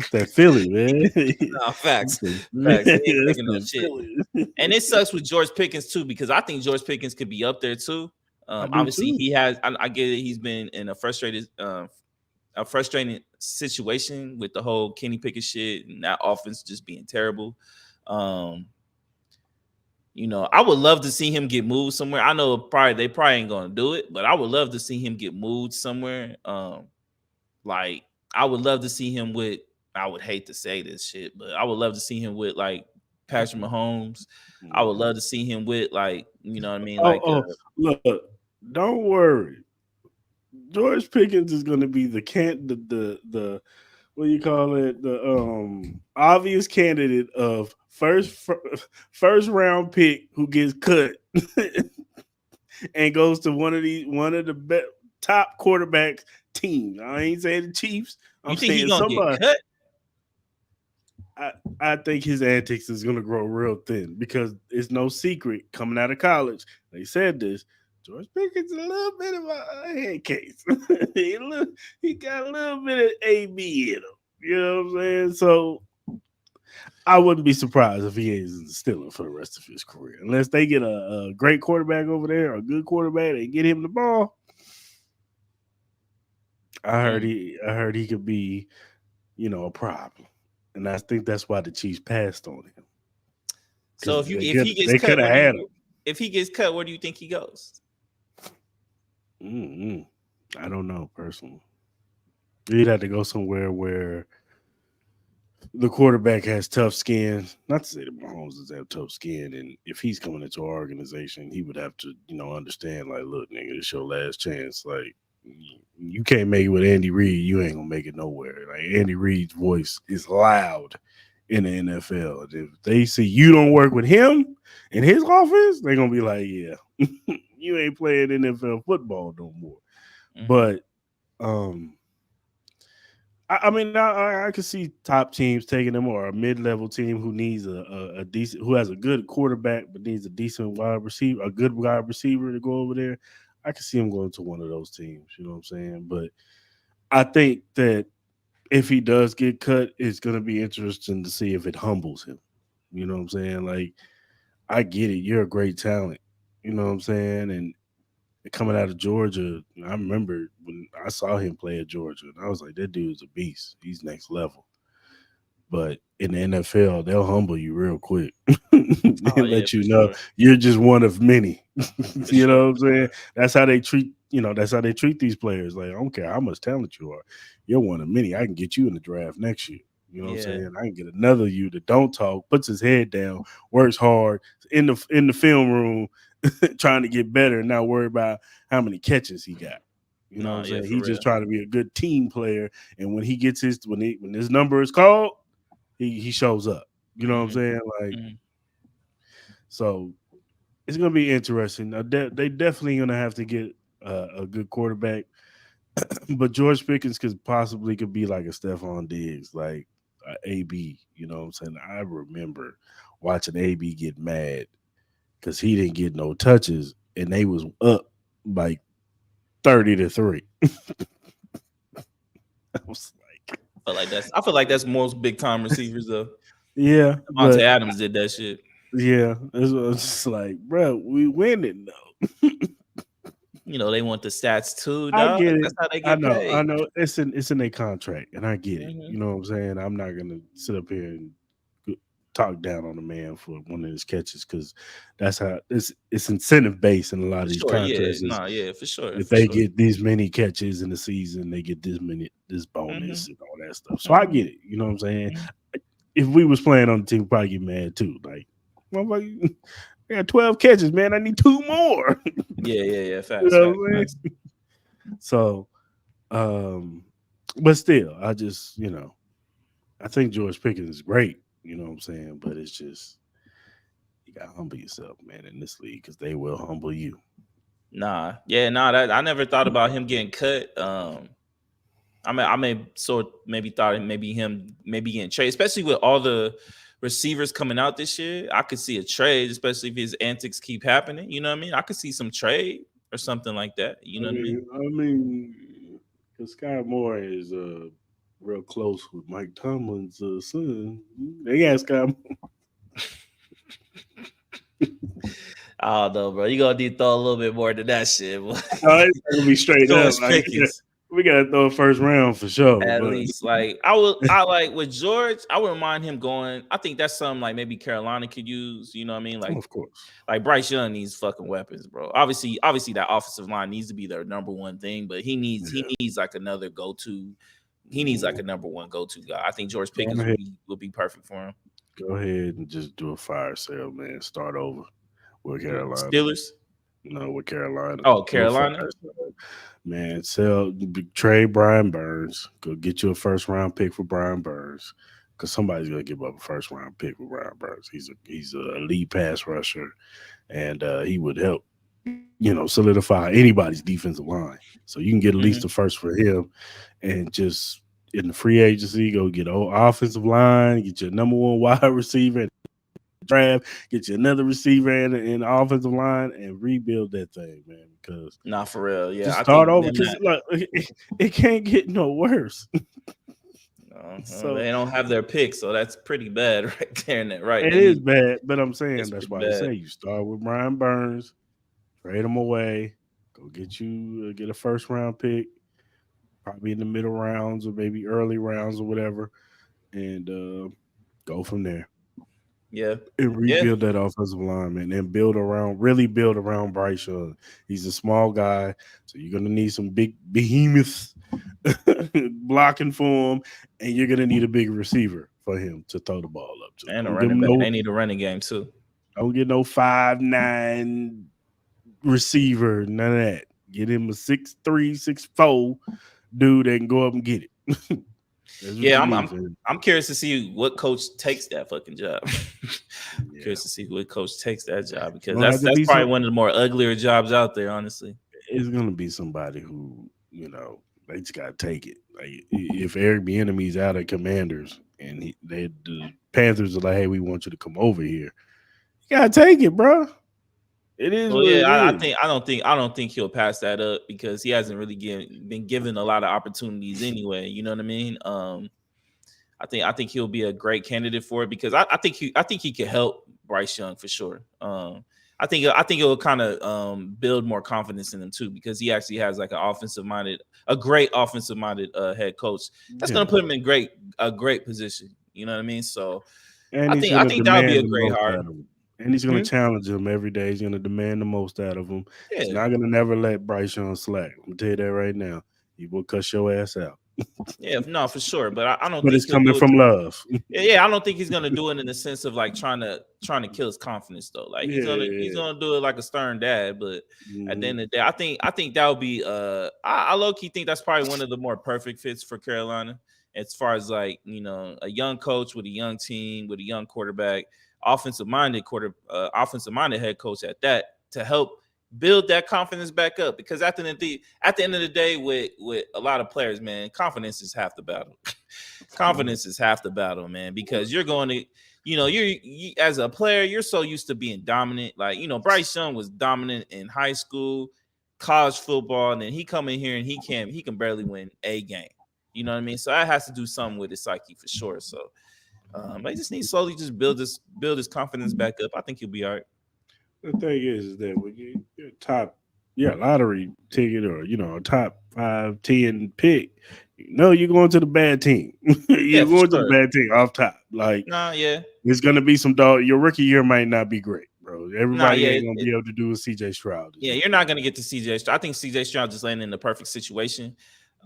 Facts. No shit. And it sucks with George Pickens too, because I think George Pickens could be up there too. Obviously, he has. I get it. He's been in a frustrating situation with the whole Kenny Pickett shit and that offense just being terrible. I would love to see him get moved somewhere. I know they probably ain't gonna do it, but I would love to see him get moved somewhere. Like I would love to see him with. I would hate to say this shit, but I would love to see him with like Patrick Mahomes. I would love to see him with like, you know what I mean? Look, don't worry. George Pickens is going to be the what do you call it? The obvious candidate of first round pick who gets cut and goes to one of the top quarterbacks teams. I ain't saying the Chiefs. I'm you think saying he's gonna somebody. get cut? I think his antics is going to grow real thin because it's no secret coming out of college. They said this. George Pickens is a little bit of a head case. he got a little bit of AB in him. You know what I'm saying? So I wouldn't be surprised if he is still for the rest of his career. Unless they get a great quarterback over there, a good quarterback, they get him the ball. I heard he could be, a problem. And I think that's why the Chiefs passed on him. So if he gets cut, if he gets cut, where do you think he goes? I don't know personally. You'd have to go somewhere where the quarterback has tough skin. Not to say that Mahomes does have tough skin, and if he's coming into our organization, he would have to, understand. Like, look, nigga, it's your last chance. Like, you can't make it with Andy Reid. You ain't gonna make it nowhere. Like Andy Reid's voice is loud in the NFL. If they see you don't work with him and his offense, they're gonna be like, yeah, you ain't playing NFL football no more. But I could see top teams taking him, or a mid-level team who needs a decent, who has a good quarterback but needs a decent wide receiver, a good wide receiver to go over there. I could see him going to one of those teams. You know what I'm saying? But I think that if he does get cut, it's going to be interesting to see if it humbles him. You know what I'm saying? Like, I get it. You're a great talent. You know what I'm saying? And coming out of Georgia, I remember when I saw him play at Georgia, and I was like, that dude's a beast. He's next level. But in the NFL, they'll humble you real quick and let you know you're just one of many. You know what I'm saying? That's how they treat, these players. Like, I don't care how much talent you are. You're one of many. I can get you in the draft next year. You know what I'm saying? I can get another you that don't talk, puts his head down, works hard in the film room, trying to get better and not worry about how many catches he got. You know what I'm saying? He's just trying to be a good team player. And when he gets when his number is called, he shows up. You know what I'm saying? Like, so it's gonna be interesting. They definitely gonna have to get a good quarterback. But George Pickens could be like a Stephon Diggs, like AB. You know what I'm saying? I remember watching AB get mad because he didn't get no touches, and they was up like 30-3. I feel like that's most big time receivers though. Yeah, Devontae Adams did that shit. Yeah, it's just like, bro, we winning though. They want the stats too. Dog. I get it. That's how they get paid. I know. It's in their contract, and I get it. You know what I'm saying? I'm not gonna sit up here and talk down on a man for one of his catches because that's how it's incentive based in a lot of these contracts. For sure. If they get these many catches in the season, they get this bonus and all that stuff. So I get it. You know what I'm saying? If we was playing on the team, we'd probably get mad too. Like, I got 12 catches, man. I need 2 more. Yeah. Facts, you know what I mean? So, but still, I just, I think George Pickens is great. You know what I'm saying? But it's just, you got to humble yourself, man, in this league because they will humble you. I never thought about him getting cut. I maybe thought maybe getting traded, especially with all the receivers coming out this year. I could see a trade, especially if his antics keep happening. You know what I mean? I could see some trade or something like that. You know what I mean? I mean, because Sky Moore is real close with Mike Tomlin's son. They got Sky Moore. I don't know, bro. You gonna need to throw a little bit more than that shit. Boy. No, it's gonna be straight up. We gotta throw a first round for sure. At least, I like with George. I wouldn't mind him going. I think that's something like maybe Carolina could use. You know what I mean? Like, of course, like Bryce Young needs fucking weapons, bro. Obviously, that offensive line needs to be their number one thing, but he needs like another go to. He needs like a number one go to guy. I think George Pickens would be perfect for him. Go ahead and just do a fire sale, man. Start over with Carolina. Steelers. No, with Carolina. Oh, Do a fire Carolina. sale. Man, trade Brian Burns. Go get you a first round pick for Brian Burns. Because somebody's gonna give up a first round pick for Brian Burns. He's a elite pass rusher, and he would help, solidify anybody's defensive line. So you can get at least Mhm. the first for him, and just in the free agency, go get old offensive line, get your number one wide receiver, and draft, get you another receiver and the offensive line, and rebuild that thing, man. Because Nah, for real. Yeah, just I start think over, them because not. like it can't get no worse. So They don't have their pick, so that's pretty bad right there. And that right, it they is need. bad, but I'm saying It's that's pretty why I bad. say you start with Brian Burns, trade him away, go get a first round pick, probably in the middle rounds or maybe early rounds or whatever, and go from there. Yeah, And yeah. rebuild that offensive line, man, and really build around Bryce Young. He's a small guy, so you're gonna need some big behemoths blocking for him, and you're gonna need a big receiver for him to throw the ball up to. And a running back. They need a running game too. Don't get no 5'9" receiver, none of that. Get him a 6'3", 6'4" dude that can go up and get it. That's what Yeah, you I'm need I'm for him. I'm curious to see what coach takes that fucking job. Yeah, Curious to see what coach takes that job it's because gonna have that's to that's be probably some. one of the more uglier jobs out there, honestly. It's gonna be somebody who they just gotta take it. Like if Eric Bieniemy's out of Commanders and the Panthers are like, hey, we want you to come over here. You gotta take it, bro. It is Well, what yeah, it I is. think I don't think he'll pass that up because he hasn't really been given a lot of opportunities anyway. You know what I mean? I think he'll be a great candidate for it because I think he could help Bryce Young for sure. I think it will kind of build more confidence in him too because he actually has like a great offensive minded head coach that's Yeah, going to put him in a great position. You know what I mean? So and I he's think I gonna think that would be demand a the great most hire. out of him, and he's gonna Hmm? challenge him every day. He's gonna demand the most out of him. He's Yeah, not gonna never let Bryce Young slack. I'm gonna tell you that right now. He will cuss your ass out, yeah, no, for sure. But I don't but think it's he'll coming do it. from love. Yeah, I don't think he's gonna do it in the sense of like trying to kill his confidence though. Like he's Yeah, gonna he's yeah. gonna do it like a stern dad, but at the Hmm. end of the day, I think that would be I low key think that's probably one of the more perfect fits for Carolina as far as like a young coach with a young team with a young quarterback, offensive minded head coach at that to help build that confidence back up because at the end of the day with a lot of players, man, confidence is half the battle. Confidence is half the battle, man, because you're going to, as a player, you're so used to being dominant. Like, Bryce Young was dominant in high school, college football, and then he come in here and he can barely win a game. You know what I mean? So that has to do something with his psyche for sure. So I just need to slowly just build his confidence back up. I think he'll be all right. The thing is that when you're top, yeah, lottery ticket or a top 5, 10 pick, you're going to the bad team. Yeah, You're for going to the sure. bad team off top. Like Nah, yeah. there's gonna be some dog. Your rookie year might not be great, bro. Nah, Everybody yeah. ain't gonna be able to do what CJ Stroud is Yeah, doing you're not right gonna get to CJ. I think CJ Stroud just landed in the perfect situation,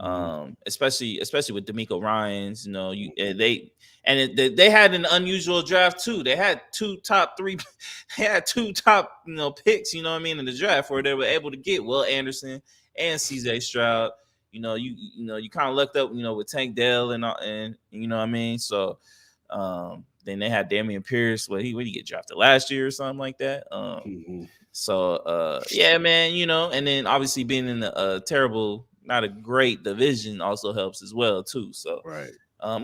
now. especially with D'Amico Ryan's. They had an unusual draft too. They had two top three, they had two top picks. You know what I mean in the draft where they were able to get Will Anderson and CJ Stroud. You kind of lucked up with Tank Dell and you know what I mean. So then they had Damian Pierce. What he get drafted last year or something like that. Mhm. So yeah, man, and then obviously being in a terrible, not a great division also helps as well too. So Right.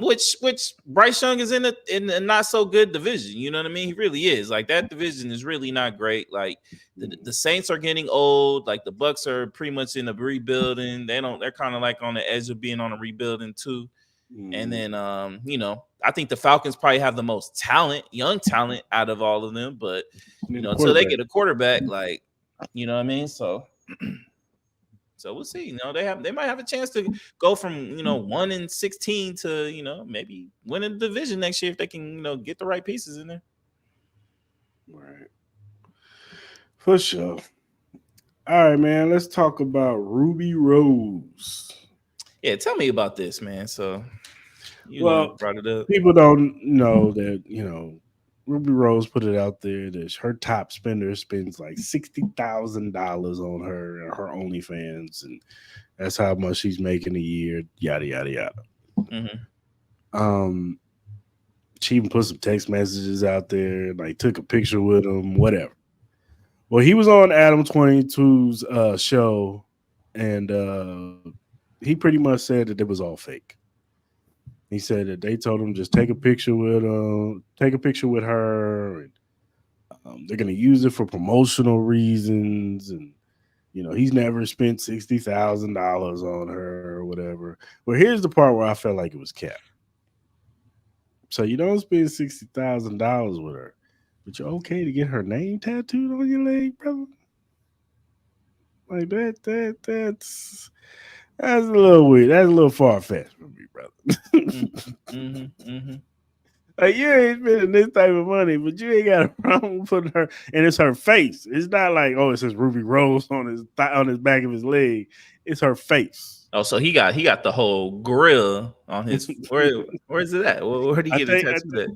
which Bryce Young is in a not so good division. You know what I mean? He really is. Like that division is really not great. Like the Saints are getting old. Like the Bucks are pretty much in a rebuilding. They're kind of like on the edge of being on a rebuilding too. And Mhm. then I think the Falcons probably have the most talent, young talent out of all of them. But Need a until they quarterback. get a quarterback, like what I mean. So we'll see. They might have a chance to go from 1-16 to maybe win a division next year if they can get the right pieces in there. Right. For sure. All right, man. Let's talk about Ruby Rose. Yeah, tell me about this, man. So Well, brought it up. people don't know that Ruby Rose put it out there that her top spender spends like $60,000 on her OnlyFans, and that's how much she's making a year. Yada yada yada. Mm-hmm. Um, she even put some text messages out there, like took a picture with him, whatever. Well, he was on Adam 22's show, and he pretty much said that it was all fake. He said that they told him just take a picture with her, and they're gonna use it for promotional reasons, and he's never spent $60,000 on her or whatever. Well, here's the part where I felt like it was cap. So you don't spend $60,000 with her, but you're okay to get her name tattooed on your leg, brother? Like that's a little weird. That's a little far fetched for me, brother. Mm-hmm. Mm-hmm. Like you ain't spending this type of money, but you ain't got a problem putting her, and it's her face. It's not like it says Ruby Rose on his back of his leg. It's her face. Oh, so he got the whole grill on his. Where is it at? Where did he get it tattooed at?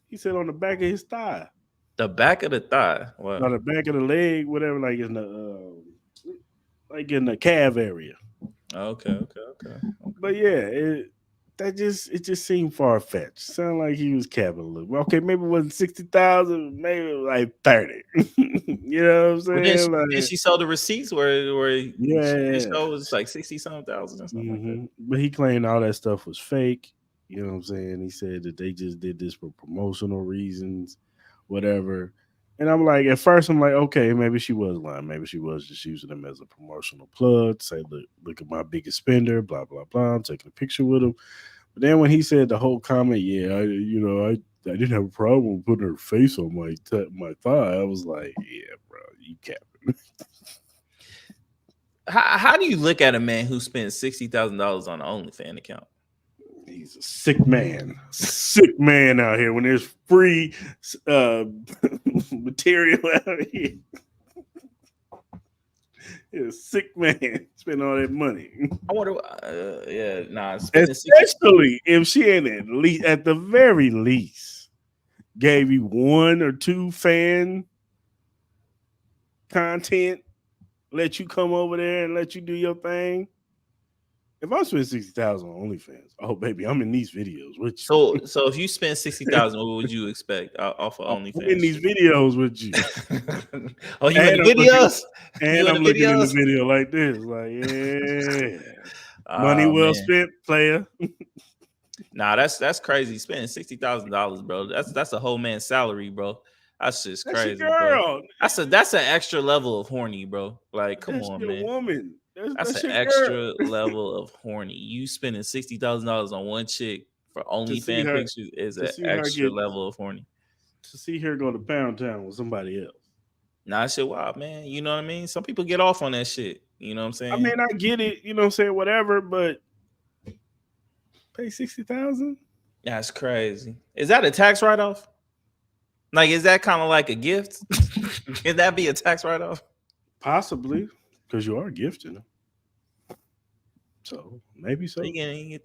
He said on the back of his thigh. The back of the thigh. Wow. On the back of the leg, whatever, like in the calf area. Okay. But yeah, it just seemed far fetched. Sounded like he was capping a little. Okay, maybe it wasn't 60,000, maybe it was like 30. You know what I'm saying? Well, then she saw the receipts where yeah, she was like 60-something thousand or something like that. But he claimed all that stuff was fake. You know what I'm saying? He said that they just did this for promotional reasons, whatever. And I'm like, at first, I'm like, okay, maybe she was lying. Maybe she was just using him as a promotional plug. Say, look at my biggest spender, blah blah blah. I'm taking a picture with him. But then when he said the whole comment, yeah, I didn't have a problem with putting her face on my thigh. I was like, yeah, bro, you capping. How do you look at a man who spends $60,000 on an OnlyFans account? He's a sick man out here when there's free material out here. He's a sick man. Spend all that money. I wonder. Especially if she ain't at the very least gave you 1 or 2 fan content, let you come over there and let you do your thing. If I spend 60,000 on OnlyFans, oh baby, I'm in these videos with you. So if you spend 60,000, what would you expect off of OnlyFans? I'm in these videos with you. Oh, you in the videos? And I'm looking in the video like this, like money well spent, player. Nah, that's crazy. Spending $60,000, bro. That's a whole man's salary, bro. That's just crazy, bro. That's an extra level of horny, bro. Like, come on, man. Woman. That's an extra level of horny. You spending $60,000 on one chick for OnlyFans pictures is an extra level of horny. To see her go to Pound Town with somebody else. Nah, that shit wild, man. You know what I mean? Some people get off on that shit. You know what I'm saying? I mean, I get it. You know what I'm saying? Whatever, but pay 60,000? That's crazy. Is that a tax write-off? Like, is that kind of like a gift? Can that be a tax write-off? Possibly, because you are gifting them. So maybe so. You get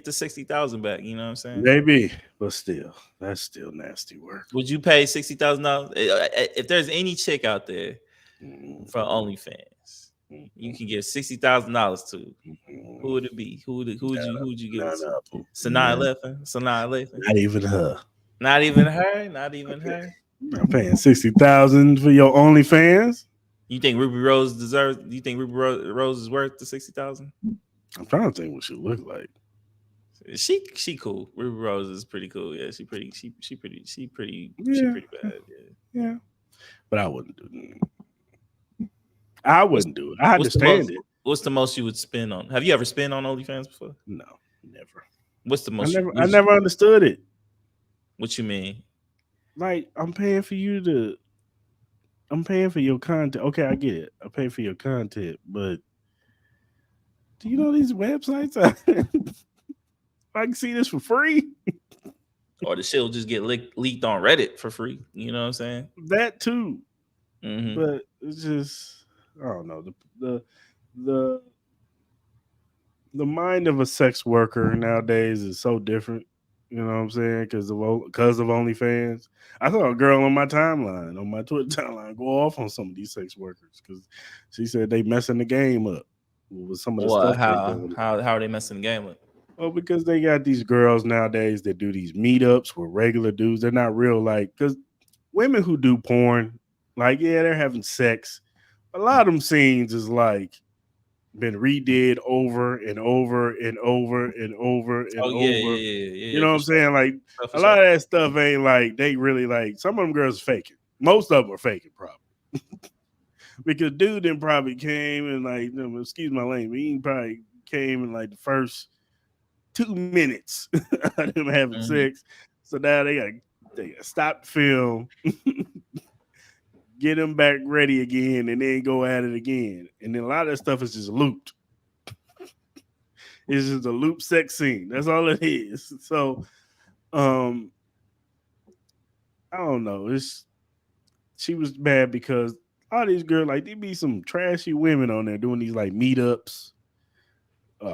the 60,000 back. You know what I'm saying? Maybe, but still, that's still nasty work. Would you pay $60,000 if there's any chick out there for OnlyFans? You can give $60,000 to. Who would it be? Who would you give it to? Sanaa Lathan? Not even her. Not even her. I'm paying 60,000 for your OnlyFans. You think Ruby Rose deserves? Do you think Ruby Rose is worth the 60,000? I'm trying to think what she look like. She cool. Ruby Rose is pretty cool. Yeah, she pretty bad. Yeah. But I wouldn't do that. I wouldn't do it. I understand it. What's the most you would spend on? Have you ever spent on OnlyFans before? No, never. What's the most? I never understood it. What you mean? Like, I'm paying for your content. Okay, I get it. I pay for your content, but do you know these websites? I can see this for free. Or the shit will just get leaked on Reddit for free. You know what I'm saying? That too. Mm-hmm. But it's just, I don't know. The the mind of a sex worker nowadays is so different. You know what I'm saying? Because of OnlyFans. I saw a girl on my timeline, on my Twitter timeline, go off on some of these sex workers because she said they messing the game up with some of the What? stuff they doing. How are they messing the game up? Well, because they got these girls nowadays that do these meetups with regular dudes. They're not real, like, because women who do porn, like, yeah, they're having sex. A lot of them scenes is like been redid over and over and over and over and Oh yeah, over. yeah, yeah, yeah, You yeah, know what for I'm sure, saying? Like for a sure. lot of that stuff ain't like they really like. Some of them girls faking. Most of them are faking, probably. Because dude then probably came and like, excuse my language, he probably came in like the first 2 minutes of them having Mhm. sex. So now they got stop the film, get them back ready again, and then go at it again. And then a lot of that stuff is just looped. It's just a loop sex scene. That's all it is. So um I don't know. She was bad because all these girls, like, there be some trashy women on there doing these like meetups.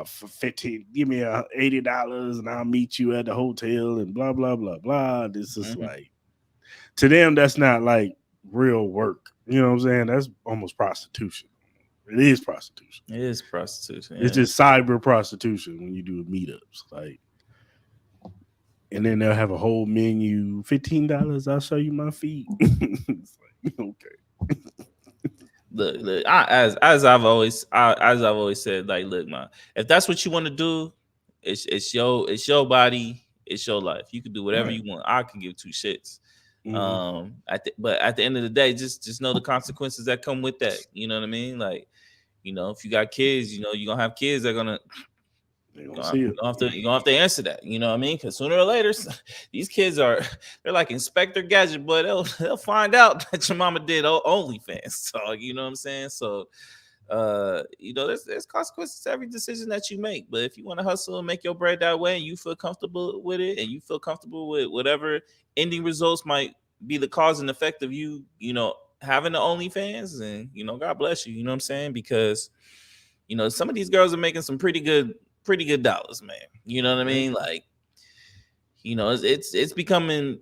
For 15, give me $80 and I'll meet you at the hotel and blah blah blah blah. This is Mhm. like, to them that's not like real work. You know what I'm saying? That's almost prostitution. It is prostitution. It is prostitution. It's Yeah. just cyber prostitution when you do meetups. Like, and then they'll have a whole menu. $15, I'll show you my feet. It's like, okay. Look, as I've always said, like, look, man, if that's what you want to do, it's your body, it's your life. You can do whatever Right. you want. I can give two shits. Mm-hmm. But at the end of the day, just know the consequences that come with that. You know what I mean? Like, if you got kids, you're gonna have kids that are gonna They you're don't gonna, see you're it. gonna have to you're gonna have to answer that. You know what I mean? Because sooner or later, these kids they're like Inspector Gadget, but they'll find out that your mama did OnlyFans. So you know what I'm saying? So there's consequences to every decision that you make. But if you want to hustle and make your bread that way, and you feel comfortable with it, and you feel comfortable with whatever ending results might be the cause and effect of having the OnlyFans, and God bless you. You know what I'm saying? Because some of these girls are making some pretty good dollars, man. You know what I Right. mean? Like, it's becoming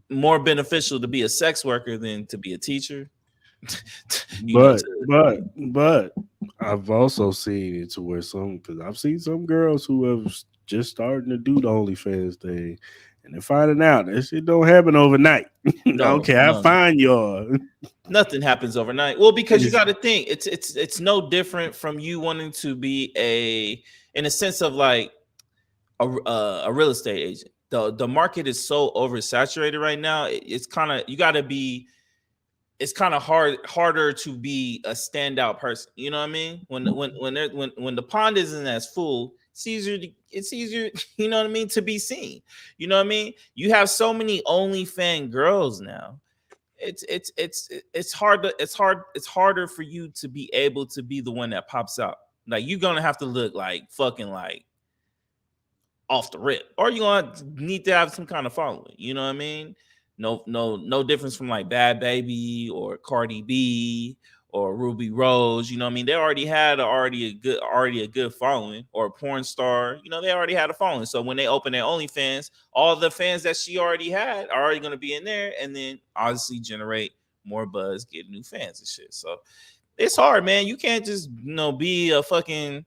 more beneficial to be a sex worker than to be a teacher. But but I've also seen it to where because I've seen some girls who have just starting to do the OnlyFans thing, and they're finding out that shit don't happen overnight. no, Okay, I no, find y'all. nothing happens overnight. Well, because you It's- got to think it's no different from you wanting to be in a sense of like a real estate agent. The market is so oversaturated right now. It's kind of you got to be. It's kind of harder to be a standout person. You know what I mean? When the pond isn't as full, it's easier. You know what I mean, to be seen. You know what I mean? You have so many OnlyFans girls now. It's harder for you to be able to be the one that pops out. Like, you're gonna have to look like fucking like off the rip, or you're gonna need to have some kind of following. You know what I mean? No difference from like Bad Baby or Cardi B or Ruby Rose. You know what I mean? They already had already a good following, or a porn star. They already had a following. So when they open their OnlyFans, all the fans that she already had are already gonna be in there, and then obviously generate more buzz, get new fans and shit. So it's hard, man. You can't just be a fucking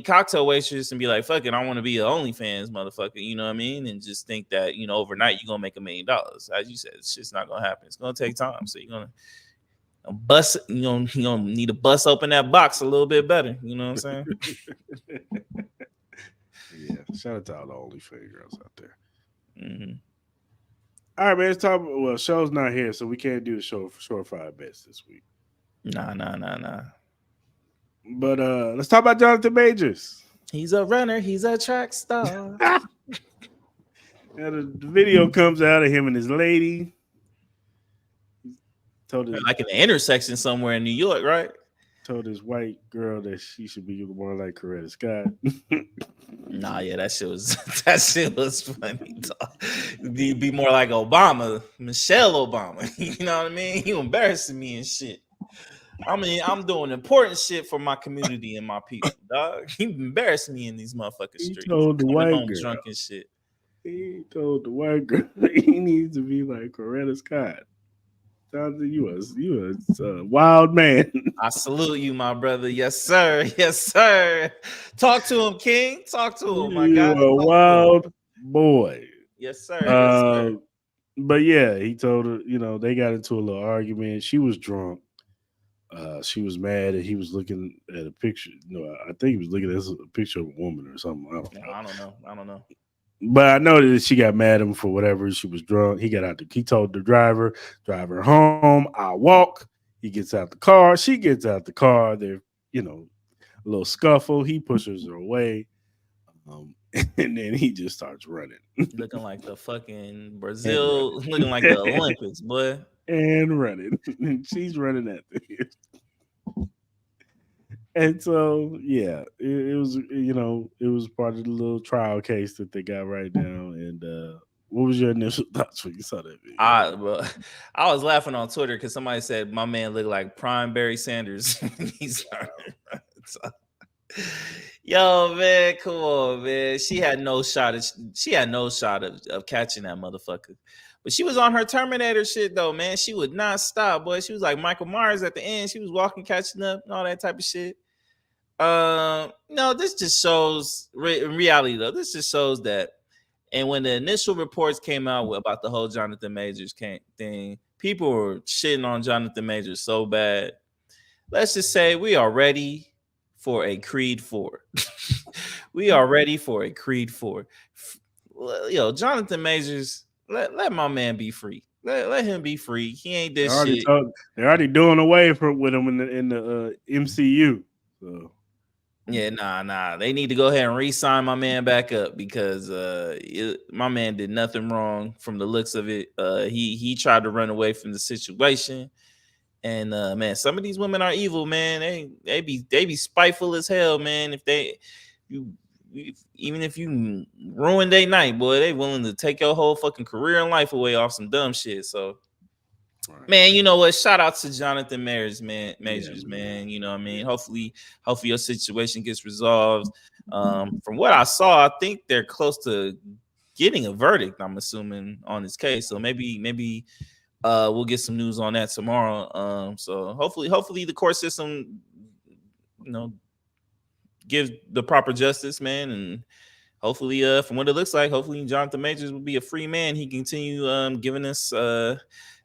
cocktail waitress and be like, fuck it, I want to be an OnlyFans motherfucker, you know what I mean? And just think that, overnight you're gonna make $1 million. As you said, it's just not gonna happen. It's gonna take time. So you're gonna bust, you're gonna need to bust open that box a little bit better. You know what I'm saying? yeah, shout out to all the OnlyFans girls out there. Mm-hmm. All right, man. Let's talk. Well, show's not here, so we can't do the show for short five bets this week. Nah. But let's talk about Jonathan Majors. He's a runner, he's a track star. Now the video comes out of him and his lady. Like in the intersection somewhere in New York, right? Told his white girl that she should be more like Coretta Scott. Nah, yeah, that shit was funny. Be more like Obama, Michelle Obama. You know what I mean? You embarrassing me and shit. I mean, I'm doing important shit for my community and my people, dog. He embarrassed me in these motherfucking He streets. told the Coming white home girl. drunk and shit. He told the white girl he needs to be like Coretta Scott. Jonathan, you a wild man. I salute you, my brother. Yes, sir. Yes, sir. Talk to him, King. Talk to him, my You guy. a Talk to him. wild boy. Yes, sir. Yes, sir. But yeah, he told her, they got into a little argument. She was drunk. She was mad that he was looking at a picture. No, I think he was looking at a picture of a woman or something. I don't know. I don't know. I don't know. But I know that she got mad at him for whatever. She was drunk. He got out. He told the driver, "Drive her home. I walk." He gets out the car. She gets out the car. They're, a little scuffle. He pushes her away, and then he just starts running. Looking like the fucking Brazil, looking like the Olympics, boy. And running. And she's running after him. And so, yeah, it was, it was part of the little trial case that they got right now. And what was your initial thoughts when you saw that video? I was laughing on Twitter because somebody said my man looked like Prime Barry Sanders. Yo, man, come on, man. She had no shot of catching that motherfucker. But she was on her Terminator shit though, man. She would not stop, boy. She was like Michael Myers at the end. She was walking, catching up, and all that type of shit. No, this just shows in reality though. This just shows that, and when the initial reports came out about the whole Jonathan Majors thing, people were shitting on Jonathan Majors so bad. Let's just say we are ready for a Creed 4. We are ready for a Creed 4. Yo, Jonathan Majors, let my man be free. Let him be free. He ain't this shit. They're already doing away with him in the MCU. So. Yeah, nah. They need to go ahead and re-sign my man back up because my man did nothing wrong from the looks of it. He tried to run away from the situation, and man, some of these women are evil, man. They be spiteful as hell, man. Even if you ruin their night, boy, they willing to take your whole fucking career and life away off some dumb shit. So. Man, you know what? Shout out to Jonathan Majors, man. You know what I mean? Hopefully your situation gets resolved. From what I saw, I think they're close to getting a verdict, I'm assuming, on this case. So maybe we'll get some news on that tomorrow. So hopefully the court system, gives the proper justice, man, and hopefully, from what it looks like, hopefully Jonathan Majors will be a free man. He continue giving us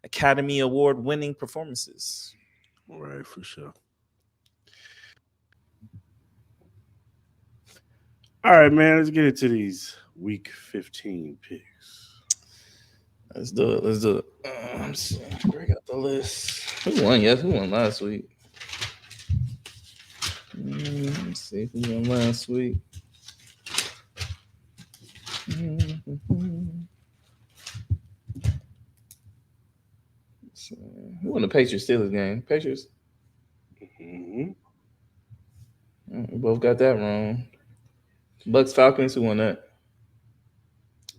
Academy Award winning performances. All right, for sure. All right, man. Let's get into these week 15 picks. Let's do it. Let's see. Break out the list. Who won? Yes, who won last week? Let's see who won last week. Who won the Patriots Steelers game? Patriots. We both got that wrong. Bucks Falcons. Who won that?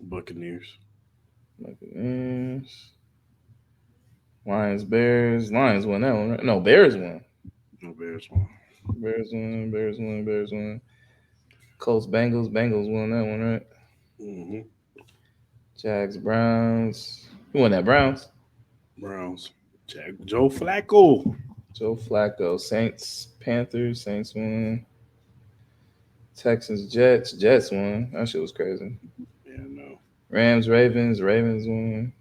Buccaneers. Lions Bears. Lions won that one, right? No, Bears won. No, Bears won. Bears won. Colts Bengals. Bengals won that one, right? Mm-hmm. Jags Browns. Who won that? Browns. Joe Flacco. Saints Panthers. Saints won. Texans Jets won. That shit was crazy. Yeah, no. Rams Ravens won.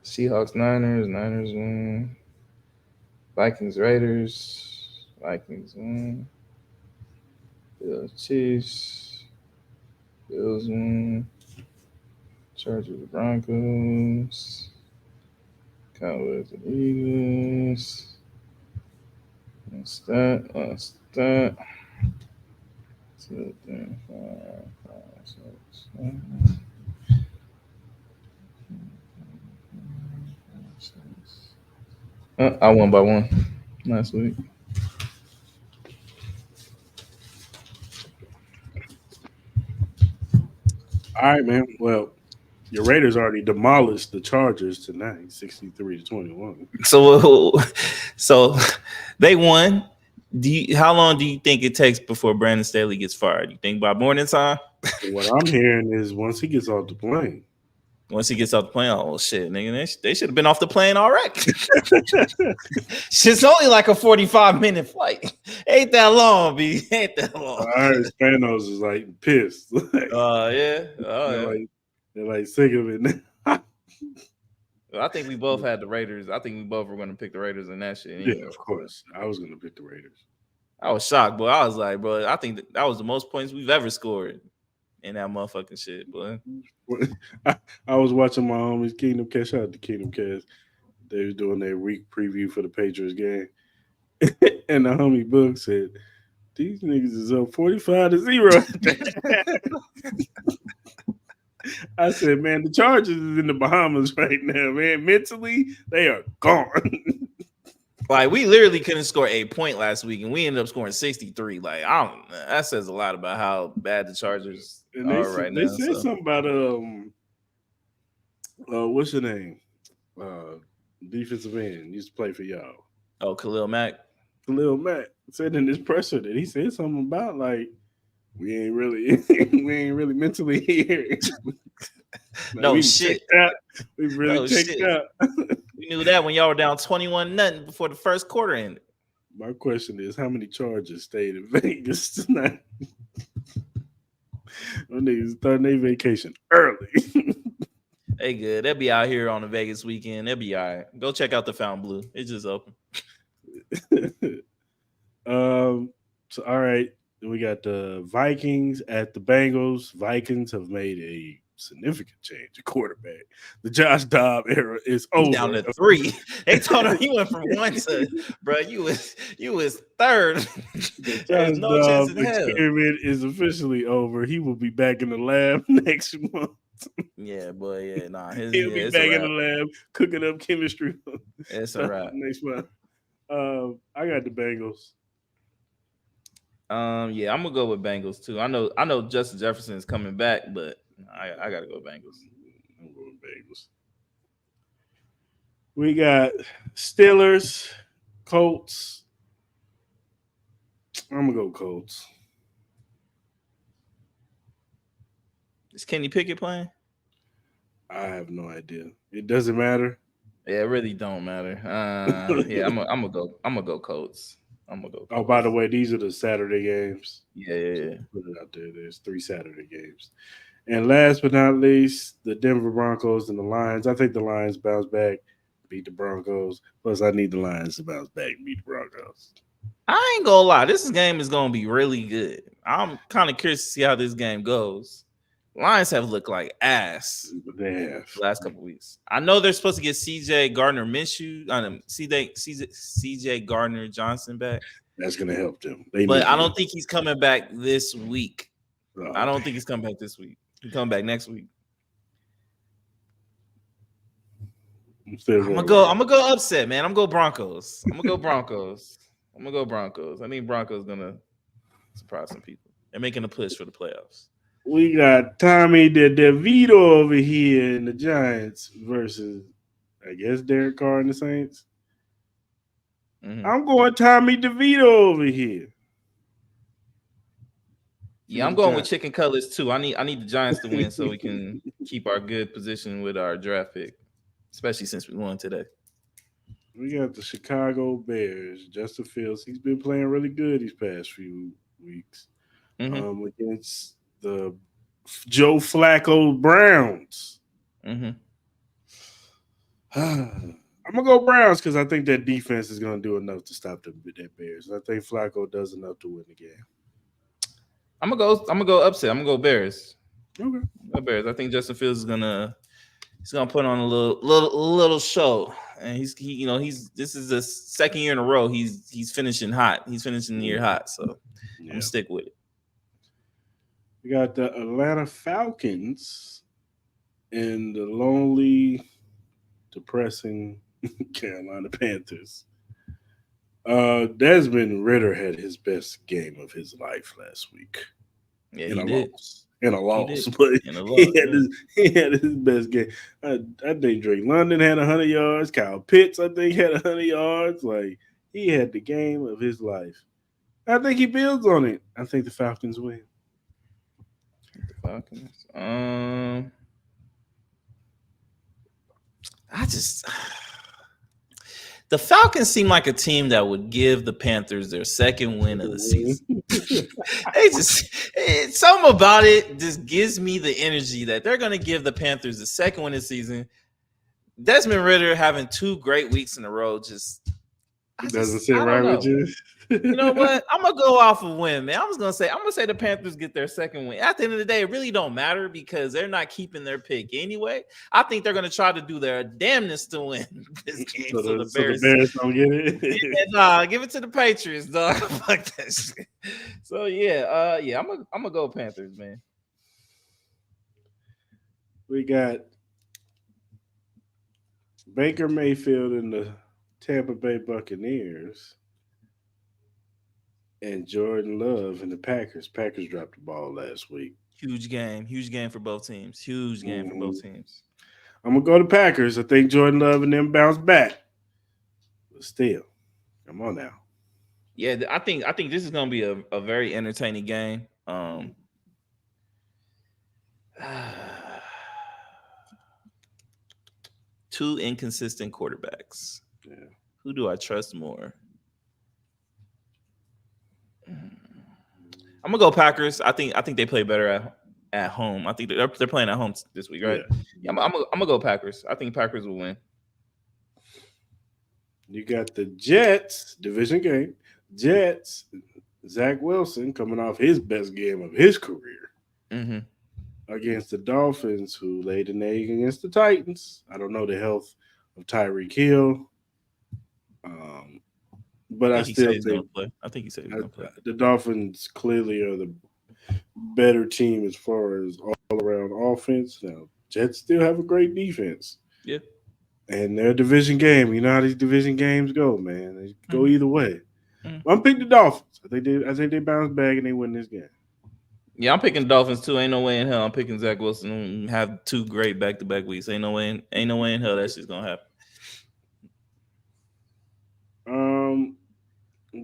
Seahawks Niners won. Vikings Raiders won. Bills Chiefs won. Chargers Broncos. Cowboys and Eagles. What's that? 2, 3, 4, 5, 6, 7. I won by 1 last week. All right, man. Well, Your Raiders already demolished the Chargers tonight, 63-21. So they won. How long do you think it takes before Brandon Staley gets fired? You think by morning time? What I'm hearing is once he gets off the plane. Once he gets off the plane, oh shit, nigga, they should have been off the plane already. It's only like a 45-minute flight. Ain't that long, B. Ain't that long. I heard Spanos is like pissed. Yeah. They're like sick of it. I think we both had the Raiders. I think we both were going to pick the Raiders in that shit. Yeah, of course. I was going to pick the Raiders. I was shocked, but I was like, bro, I think that was the most points we've ever scored in that motherfucking shit, boy. I was watching my homies Kingdom Cast. Shout out to Kingdom Cast. They was doing their week preview for the Patriots game. And the homie Book said, these niggas is up 45-0. I said, man, the Chargers is in the Bahamas right now, man. Mentally, they are gone. Like, we literally couldn't score a point last week, and we ended up scoring 63. Like, I don't know. That says a lot about how bad the Chargers are right now. They said something about what's your name? Defensive end used to play for y'all. Oh, Khalil Mack. Khalil Mack said in this presser that he said something about like we ain't really mentally here. No shit. We really checked out. We knew that when y'all were down 21-0 before the first quarter ended. My question is, how many Chargers stayed in Vegas tonight? Them niggas starting their vacation early. They good. They'll be out here on the Vegas weekend. They'll be all right. Go check out the Fountain Blue. It's just open. So all right. We got the Vikings at the Bengals. Vikings have made a significant change at quarterback. The Josh Dobbs era is over. Down to 3. They told him he went from 1 to, bro, you was third. There's no chance in hell. The experiment is officially over. He will be back in the lab next month. Yeah, boy. Yeah, nah. He'll be back in the lab cooking up chemistry. It's a wrap. Next month. I got the Bengals. Yeah, I'm gonna go with Bengals too. I know Justin Jefferson is coming back, but I gotta go Bengals. I'm going Bengals. We got Steelers, Colts. I'm gonna go Colts. Is Kenny Pickett playing? I have no idea. It doesn't matter. Yeah, it really don't matter. Yeah, I'm gonna go Colts. I'm gonna go. Oh, by the way, these are the Saturday games. Yeah. Put it out there. There's 3 Saturday games. And last but not least, the Denver Broncos and the Lions. I think the Lions bounce back, beat the Broncos. Plus, I need the Lions to bounce back and beat the Broncos. I ain't gonna lie. This game is gonna be really good. I'm kind of curious to see how this game goes. Lions have looked like ass. They have the last couple of weeks. I know they're supposed to get CJ Gardner-Minshew, CJ Gardner-Johnson back. That's gonna help them. But I don't think he's coming back this week. I don't think he's coming back this week. He's coming back next week. I'm gonna go upset, man. I'm gonna go Broncos. I think Broncos gonna surprise some people. They're making a push for the playoffs. We got Tommy DeVito over here in the Giants versus, I guess, Derek Carr and the Saints. Mm-hmm. I'm going Tommy DeVito over here. Yeah, I'm going with chicken colors too. I need the Giants to win so we can keep our good position with our draft pick, especially since we won today. We got the Chicago Bears. Justin Fields. He's been playing really good these past few weeks against the Joe Flacco Browns. Mm-hmm. I'm gonna go Browns because I think that defense is gonna do enough to stop that Bears. I think Flacco does enough to win the game. I'm gonna go upset. I'm gonna go Bears. Okay, Bears. I think Justin Fields is gonna put on a little show, and this is the second year in a row he's finishing hot. He's finishing the year hot, so I'm gonna stick with it. We got the Atlanta Falcons and the lonely, depressing Carolina Panthers. Desmond Ridder had his best game of his life last week. Yeah, in he a did. loss. In a He loss, did. but In a loss. Yeah. he had his best game. I think Drake London had 100 yards. Kyle Pitts, I think, had 100 yards. Like he had the game of his life. I think he builds on it. I think the Falcons win. The Falcons. I just the Falcons seem like a team that would give the Panthers their second win of the season. They just something about it just gives me the energy that they're going to give the Panthers the second win of the season. Desmond Ridder having 2 great weeks in a row Doesn't sit I right don't with know. you. You know what? I'm gonna go off of win, man. I'm gonna say the Panthers get their second win. At the end of the day, it really don't matter because they're not keeping their pick anyway. I think they're gonna try to do their damnness to win this game. So The the Bears, Bears don't get it. yeah, nah, give it to the Patriots, dog. Fuck that shit. So yeah, I'm gonna go Panthers, man. We got Baker Mayfield and the Tampa Bay Buccaneers and Jordan Love and the Packers. Packers dropped the ball last week. Huge game for both teams. Huge game for both teams. I'm gonna go to Packers. I think Jordan Love and them bounce back. But still, come on now. Yeah, I think this is gonna be a very entertaining game. Two inconsistent quarterbacks. Yeah. Who do I trust more? I'm gonna go Packers. I think they play better at home. I think they're playing at home this week, right? Yeah, I'm gonna go Packers. I think Packers will win. You got the Jets division game. Jets, Zach Wilson coming off his best game of his career against the Dolphins, who laid an egg against the Titans. I don't know the health of Tyreek Hill, but I still think I think he said he's gonna play. The Dolphins clearly are the better team as far as all around offense. Now, Jets still have a great defense. Yeah. And their division game, you know how these division games go, man. They go either way. I'm picking the Dolphins. I think they bounce back and they win this game. Yeah, I'm picking Dolphins too. Ain't no way in hell I'm picking Zach Wilson and have 2 great back-to-back weeks. Ain't no way in hell that shit's gonna happen.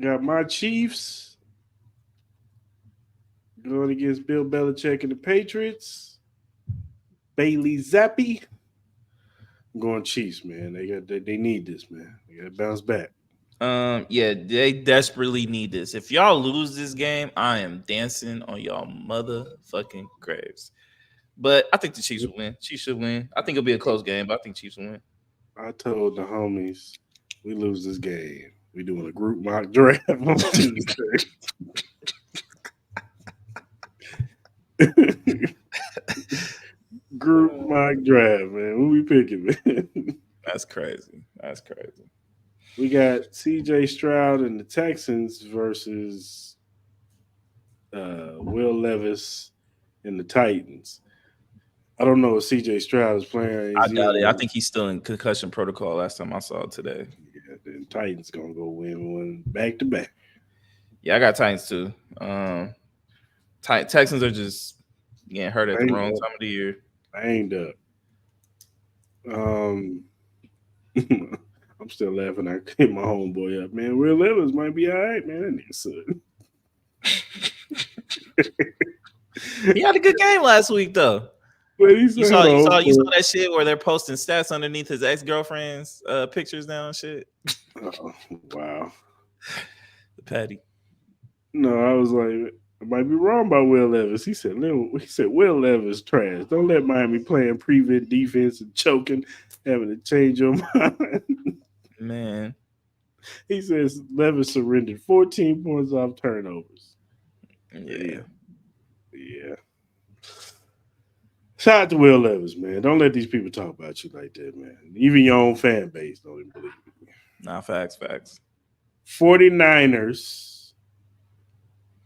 Got my Chiefs going against Bill Belichick and the Patriots. Bailey Zappi. I'm going Chiefs, man. They need this, man. They got to bounce back. Yeah, they desperately need this. If y'all lose this game, I am dancing on y'all motherfucking graves. But I think the Chiefs will win. Chiefs should win. I think it'll be a close game, but I think Chiefs will win. I told the homies, we lose this game. We doing a group mock draft on Tuesday. Group mock draft, man. Who we picking, man? That's crazy. We got CJ Stroud and the Texans versus Will Levis and the Titans. I don't know if CJ Stroud is playing. I doubt it. I think he's still in concussion protocol last time I saw it today. Yeah, the Titans going to go win one back to back. Yeah, I got Titans too. Texans are just getting hurt at the wrong time of the year. Banged up. I'm still laughing. I hit my homeboy up, man. Will Levis might be all right, man. That nigga suck. He had a good game last week, though. You saw that shit where they're posting stats underneath his ex-girlfriend's pictures now and shit. Oh, wow. The Patty. No, I was like, I might be wrong about Will Levis. He said Will Levis trash. Don't let Miami playing prevent defense and choking, having to change your mind. Man. He says Levis surrendered 14 points off turnovers. Yeah. Shout out to Will Levis, man. Don't let these people talk about you like that, man. Even your own fan base don't even believe it. Nah, facts. 49ers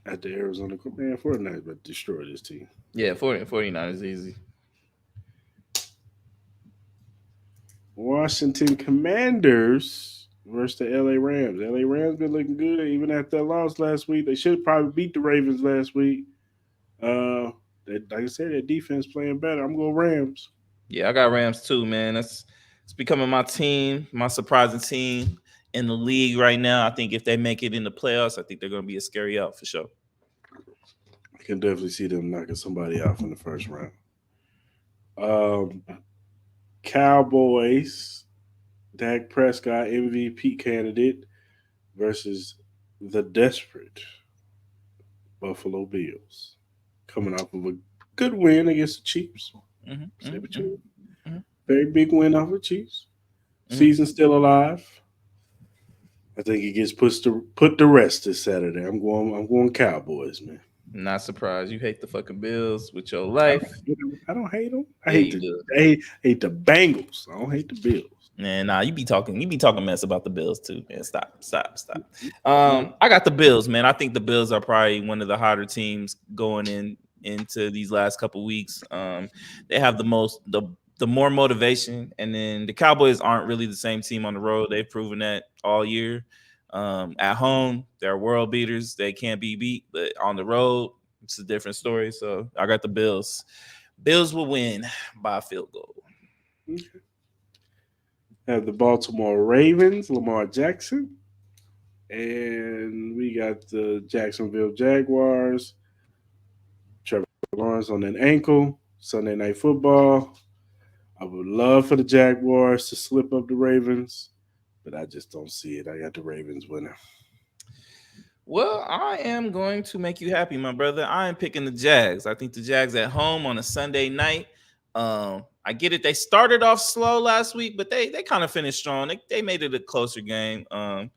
at the Arizona. Man, 49ers about to destroy this team. Yeah, 49 is easy. Washington Commanders versus the LA Rams. LA Rams been looking good even after that loss last week. They should probably beat the Ravens last week. Like I said, that defense playing better. I'm going Rams. Yeah, I got Rams too, man. It's becoming my team, my surprising team in the league right now. I think if they make it in the playoffs, I think they're going to be a scary out for sure. I can definitely see them knocking somebody off in the first round. Um, Cowboys, Dak Prescott MVP candidate versus the desperate Buffalo Bills, coming off of a good win against the Chiefs. Mm-hmm, Say what mm-hmm, you mm-hmm, very big win off of the Chiefs. mm-hmm. Season still alive. I think he gets put to rest this Saturday. I'm going Cowboys, man. Not surprised. You hate the fucking Bills with your I life. don't hate them. I don't hate them. Yeah, you do. I hate the Bengals. I don't hate the Bills. Man, nah, you be talking mess about the Bills too, man. Stop. I got the Bills, man. I think the Bills are probably one of the hotter teams going into these last couple weeks. They have the more motivation, and then the Cowboys aren't really the same team on the road. They've proven that all year. At home, they're world beaters. They can't be beat, but on the road, it's a different story. So I got the Bills. Bills will win by a field goal. Okay. Have the Baltimore Ravens, Lamar Jackson, and we got the Jacksonville Jaguars, Trevor Lawrence on an ankle. Sunday Night Football. I would love for the Jaguars to slip up the Ravens, but I just don't see it. I got the Ravens winning. Well, I am going to make you happy, my brother. I am picking the Jags. I think the Jags at home on a Sunday night. I get it. They started off slow last week, but they kind of finished strong. They made it a closer game. I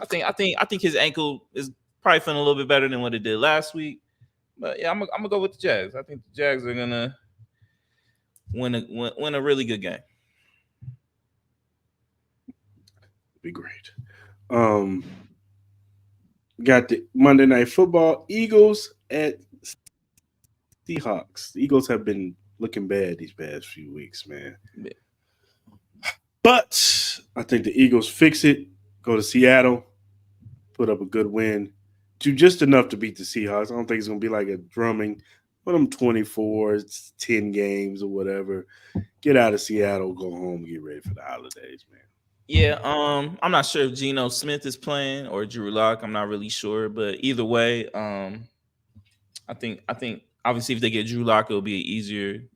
think his ankle is probably feeling a little bit better than what it did last week. But yeah, I'm gonna go with the Jags. I think the Jags are gonna win a really good game. Be great. Got the Monday Night Football, Eagles at Seahawks. The Eagles have been looking bad these past few weeks, man. Yeah. But I think the Eagles fix it, go to Seattle, put up a good win, do just enough to beat the Seahawks. I don't think it's going to be like a drumming. Put them 24, it's 10 games or whatever. Get out of Seattle, go home, get ready for the holidays, man. Yeah, I'm not sure if Geno Smith is playing or Drew Lock. I'm not really sure, but either way, I think obviously if they get Drew Lock, it'll be an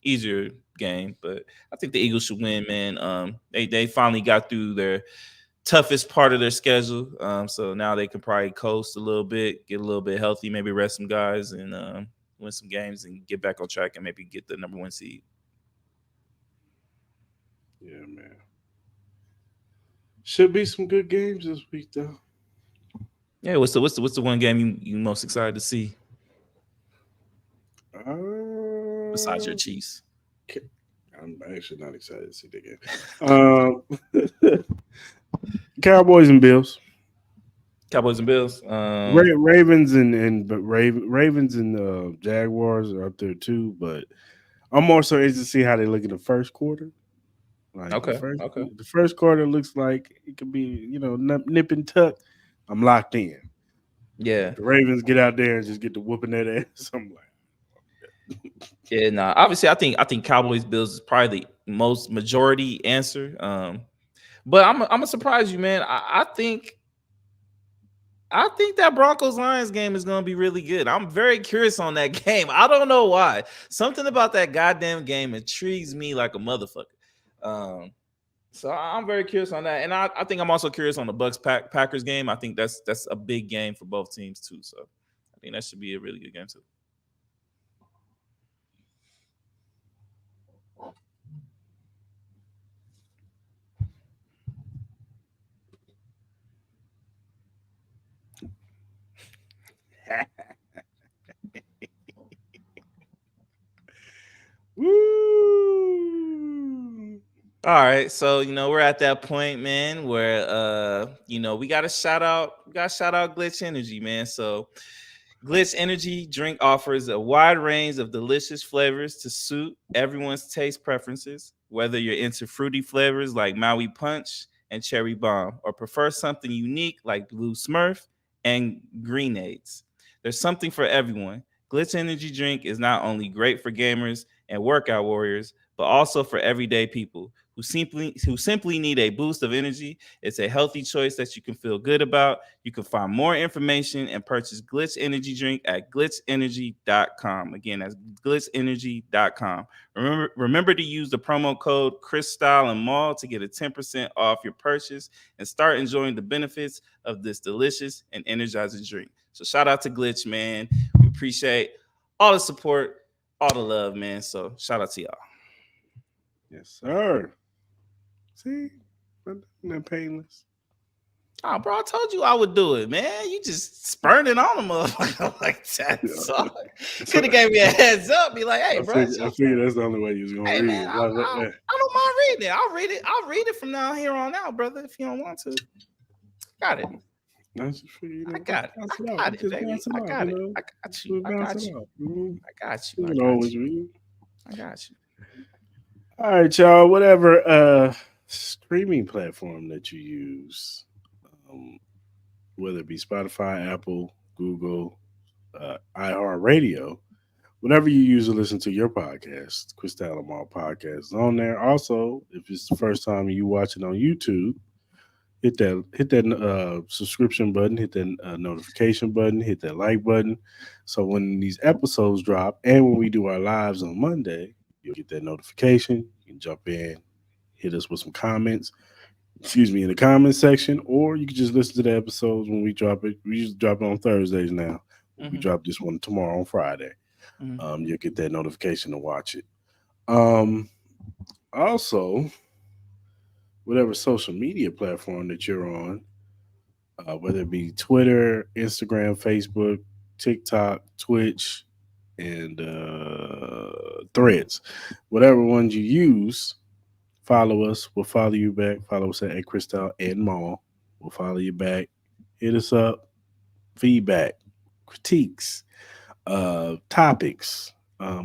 easier game. But I think the Eagles should win, man. They finally got through their toughest part of their schedule, so now they can probably coast a little bit, get a little bit healthy, maybe rest some guys, and win some games and get back on track and maybe get the number one seed. Yeah, man. Should be some good games this week, though. Yeah, what's the one game you most excited to see besides your Chiefs? I'm actually not excited to see the game. Cowboys and Bills. Cowboys and Bills. Ravens and Jaguars are up there too, but I'm more so interested to see how they look in the first quarter. Like Okay. The first quarter looks like it could be, nip and tuck. I'm locked in. Yeah. The Ravens get out there and just get to whooping that ass. I'm like, yeah. Nah. Obviously, I think Cowboys Bills is probably the most majority answer. But I'm gonna surprise you, man. I think that Broncos Lions game is gonna be really good. I'm very curious on that game. I don't know why. Something about that goddamn game intrigues me like a motherfucker. So I'm very curious on that, and I think I'm also curious on the Bucks Packers game. I think that's a big game for both teams too. So I think that should be a really good game too. woo! All right, so we're at that point, man, where we gotta shout out Glitch Energy, man. So Glitch Energy drink offers a wide range of delicious flavors to suit everyone's taste preferences, whether you're into fruity flavors like Maui Punch and Cherry Bomb, or prefer something unique like Blue Smurf and Greenades. There's something for everyone. Glitch Energy Drink is not only great for gamers and workout warriors, but also for everyday people who simply need a boost of energy. It's a healthy choice that you can feel good about. You can find more information and purchase Glitch Energy Drink at glitchenergy.com. Again, that's glitchenergy.com. Remember to use the promo code Crystal and Mall to get a 10% off your purchase and start enjoying the benefits of this delicious and energizing drink. So shout out to Glitch, man. We appreciate all the support, all the love, man. So shout out to y'all. Yes, sir. See, not painless. Oh, bro, I told you I would do it, man. You just spurned it on the motherfucker like that. So could have gave me a heads up, be like, hey, I bro. figured that's the only way you was gonna read man, it. I don't mind reading it. I'll read it from now here on out, brother. If you don't want to, got it. I got it. I got it, baby. I got it. I got you. I got you. I got you. I got you. I got you. All right, y'all. Whatever streaming platform that you use, whether it be Spotify, Apple, Google, iHeartRadio, whatever you use to listen to your podcast, Crystal and Mall podcast is on there. Also, if it's the first time you watch it on YouTube, hit that subscription button, hit that notification button, hit that like button. So when these episodes drop and when we do our lives on Monday, you'll get that notification. You can jump in, hit us with some comments. In the comment section, or you can just listen to the episodes when we drop it. We just drop it on Thursdays now. We drop this one tomorrow on Friday. You'll get that notification to watch it. Also, whatever social media platform that you're on, whether it be Twitter, Instagram, Facebook, TikTok, Twitch, and Threads, whatever ones you use, follow us. We'll follow you back. Follow us at Crystal and Mall. We'll follow you back. Hit us up. Feedback, critiques, topics,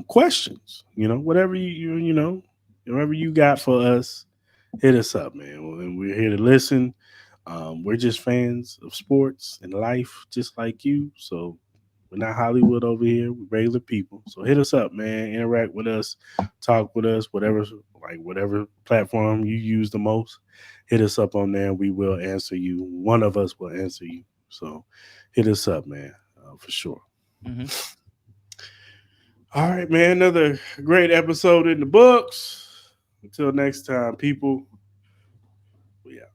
questions. Whatever whatever you got for us, hit us up, man. And we're here to listen. We're just fans of sports and life, just like you. So we're not Hollywood over here. We're regular people. So hit us up, man. Interact with us, talk with us, whatever platform you use the most. Hit us up on there. We will answer you. One of us will answer you. So hit us up, man, for sure. All right, man. Another great episode in the books. Until next time, people. We out.